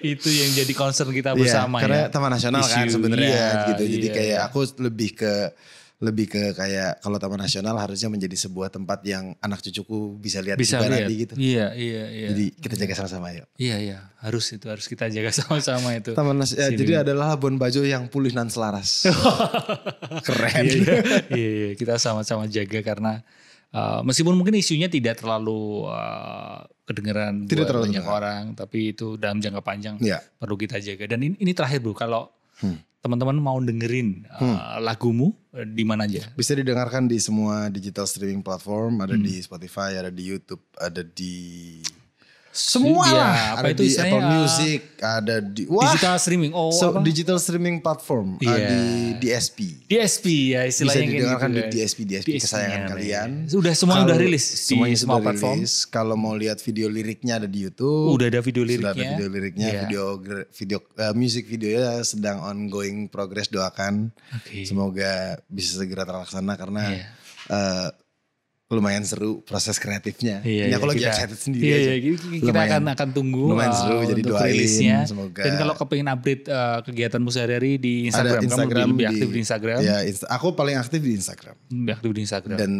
Speaker 2: Itu yang jadi concern kita bersama
Speaker 1: karena Taman Nasional kan sebenarnya gitu. Jadi kayak aku lebih ke kayak kalau Taman Nasional harusnya menjadi sebuah tempat yang anak cucuku bisa lihat gitu.
Speaker 2: Iya.
Speaker 1: Jadi kita jaga sama-sama yuk.
Speaker 2: Iya. Harus kita jaga sama-sama itu.
Speaker 1: Jadi adalah Labuan Bajo yang pulih dan selaras. Keren.
Speaker 2: Iya, kita sama-sama jaga karena meskipun mungkin isunya tidak terlalu kedengeran banyak orang, tapi itu dalam jangka panjang perlu kita jaga. Dan ini terakhir bro, kalau teman-teman mau dengerin lagumu di mana aja?
Speaker 1: Bisa didengarkan di semua digital streaming platform, ada di Spotify, ada di YouTube, ada di semua lah. Ada di Apple Music, ada di
Speaker 2: digital streaming.
Speaker 1: Digital streaming platform, di DSP.
Speaker 2: DSP ya istilahnya.
Speaker 1: Bisa didengarkan
Speaker 2: gitu,
Speaker 1: di DSP kesayangan kalian.
Speaker 2: Semuanya udah rilis di semua platform.
Speaker 1: Kalau mau lihat video liriknya ada di YouTube.
Speaker 2: Udah ada video liriknya.
Speaker 1: Sudah ada video liriknya, music videonya sedang ongoing progress, doakan. Semoga bisa segera terlaksana karena lumayan seru proses kreatifnya. Ini aku lagi excited sendiri aja.
Speaker 2: Kita akan tunggu
Speaker 1: lumayan seru jadi doain
Speaker 2: rilisnya.
Speaker 1: Semoga.
Speaker 2: Dan kalau kepengen update kegiatanmu sehari-hari di Instagram, kamu lebih aktif di Instagram.
Speaker 1: Ya, aku paling aktif di Instagram.
Speaker 2: Lebih aktif di Instagram.
Speaker 1: Dan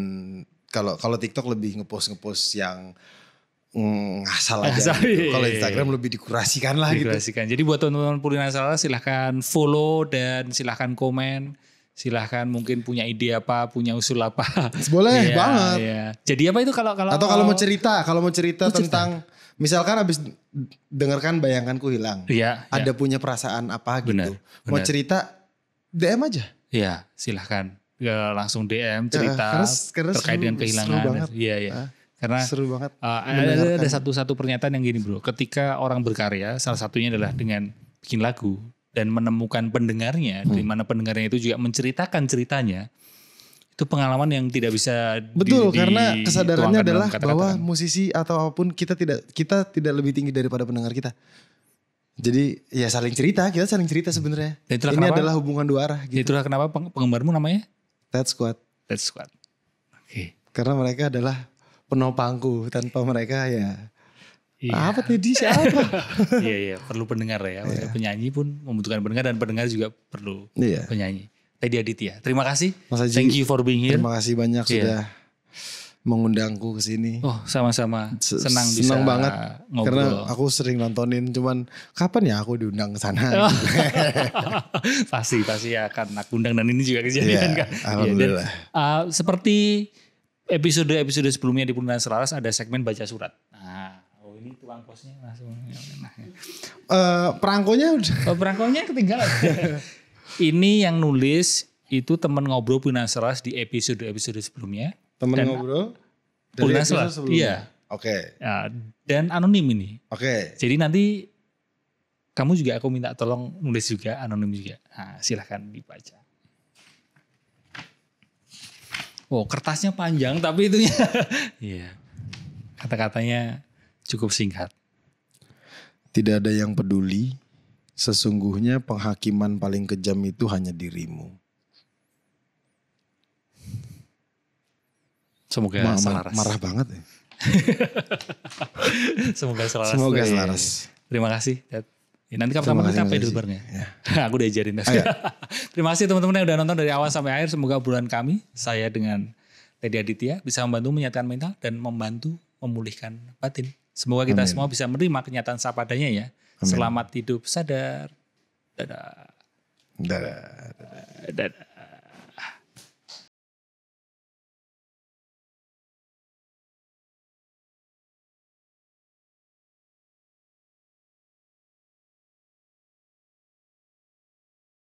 Speaker 1: kalau TikTok lebih ngepost yang ngasal aja. Gitu. Kalau Instagram lebih dikurasikan lah gitu.
Speaker 2: Jadi buat teman-teman Purina Salah silahkan follow dan silahkan komen. Silahkan mungkin punya ide apa, punya usul apa.
Speaker 1: Boleh banget.
Speaker 2: Ya. Jadi apa itu kalau
Speaker 1: atau kalau mau cerita tentang misalkan habis dengarkan Bayangkanku Hilang. Ada punya perasaan apa gitu. Benar. Mau cerita DM aja.
Speaker 2: Iya, silahkan. Langsung DM cerita
Speaker 1: karena
Speaker 2: terkait dengan kehilangan. Iya. Karena
Speaker 1: seru banget.
Speaker 2: Ada satu pernyataan yang gini bro. Ketika orang berkarya, salah satunya adalah dengan bikin lagu. Dan menemukan pendengarnya, di mana pendengarnya itu juga menceritakan ceritanya, itu pengalaman yang tidak bisa
Speaker 1: karena kesadarannya adalah bahwa musisi atau apapun kita tidak lebih tinggi daripada pendengar kita. Jadi ya kita saling cerita sebenarnya. Ini adalah hubungan dua arah. Gitu.
Speaker 2: Itulah kenapa penggemarmu namanya
Speaker 1: Ted Squad.
Speaker 2: Oke.
Speaker 1: Karena mereka adalah penopangku, tanpa mereka ya. Apa tadi siapa?
Speaker 2: Iya, perlu pendengar ya. Penyanyi pun membutuhkan pendengar dan pendengar juga perlu penyanyi. Teddy Aditya, terima kasih.
Speaker 1: Mas Haji,
Speaker 2: thank you for being here.
Speaker 1: Terima kasih banyak sudah mengundangku ke sini.
Speaker 2: Sama-sama. Senang
Speaker 1: banget
Speaker 2: ngobrol.
Speaker 1: Karena aku sering nontonin, cuman kapan ya aku diundang ke sana?
Speaker 2: Pasti akan aku undang dan ini juga kejadian kan.
Speaker 1: Alhamdulillah.
Speaker 2: Dan, seperti episode sebelumnya di Purina Selaras ada segmen baca surat. Ini tuang posnya langsung.
Speaker 1: Perangkonya udah.
Speaker 2: Perangkonya ketinggalan. Ini yang nulis itu teman ngobrol Punaseras di episode sebelumnya.
Speaker 1: Teman
Speaker 2: Dan
Speaker 1: ngobrol dari
Speaker 2: Punaseras,
Speaker 1: episode sebelumnya.
Speaker 2: iya.
Speaker 1: Oke.
Speaker 2: Ya, dan anonim ini.
Speaker 1: Oke.
Speaker 2: Jadi nanti kamu juga aku minta tolong nulis juga, anonim juga. Nah, silahkan dibaca. Oh, kertasnya panjang tapi itunya. Iya. Kata-katanya cukup singkat.
Speaker 1: Tidak ada yang peduli. Sesungguhnya penghakiman paling kejam itu hanya dirimu.
Speaker 2: Semoga selaras.
Speaker 1: Marah banget ya.
Speaker 2: Semoga selaras.
Speaker 1: Semoga
Speaker 2: Iya.
Speaker 1: selaras.
Speaker 2: Terima kasih. Ya, nanti kapan-kapan kita apa dulu bareng ya? Aku udah ajarin. Terima kasih teman-teman yang udah nonton dari awal sampai akhir. Semoga obrolan kami, saya dengan Teddy Aditya, bisa membantu menyatakan mental dan membantu memulihkan batin. Semoga kita semua bisa menerima kenyataan seadanya ya. Amin. Selamat hidup sadar. Dadah.
Speaker 1: Dadah.
Speaker 2: Dadah.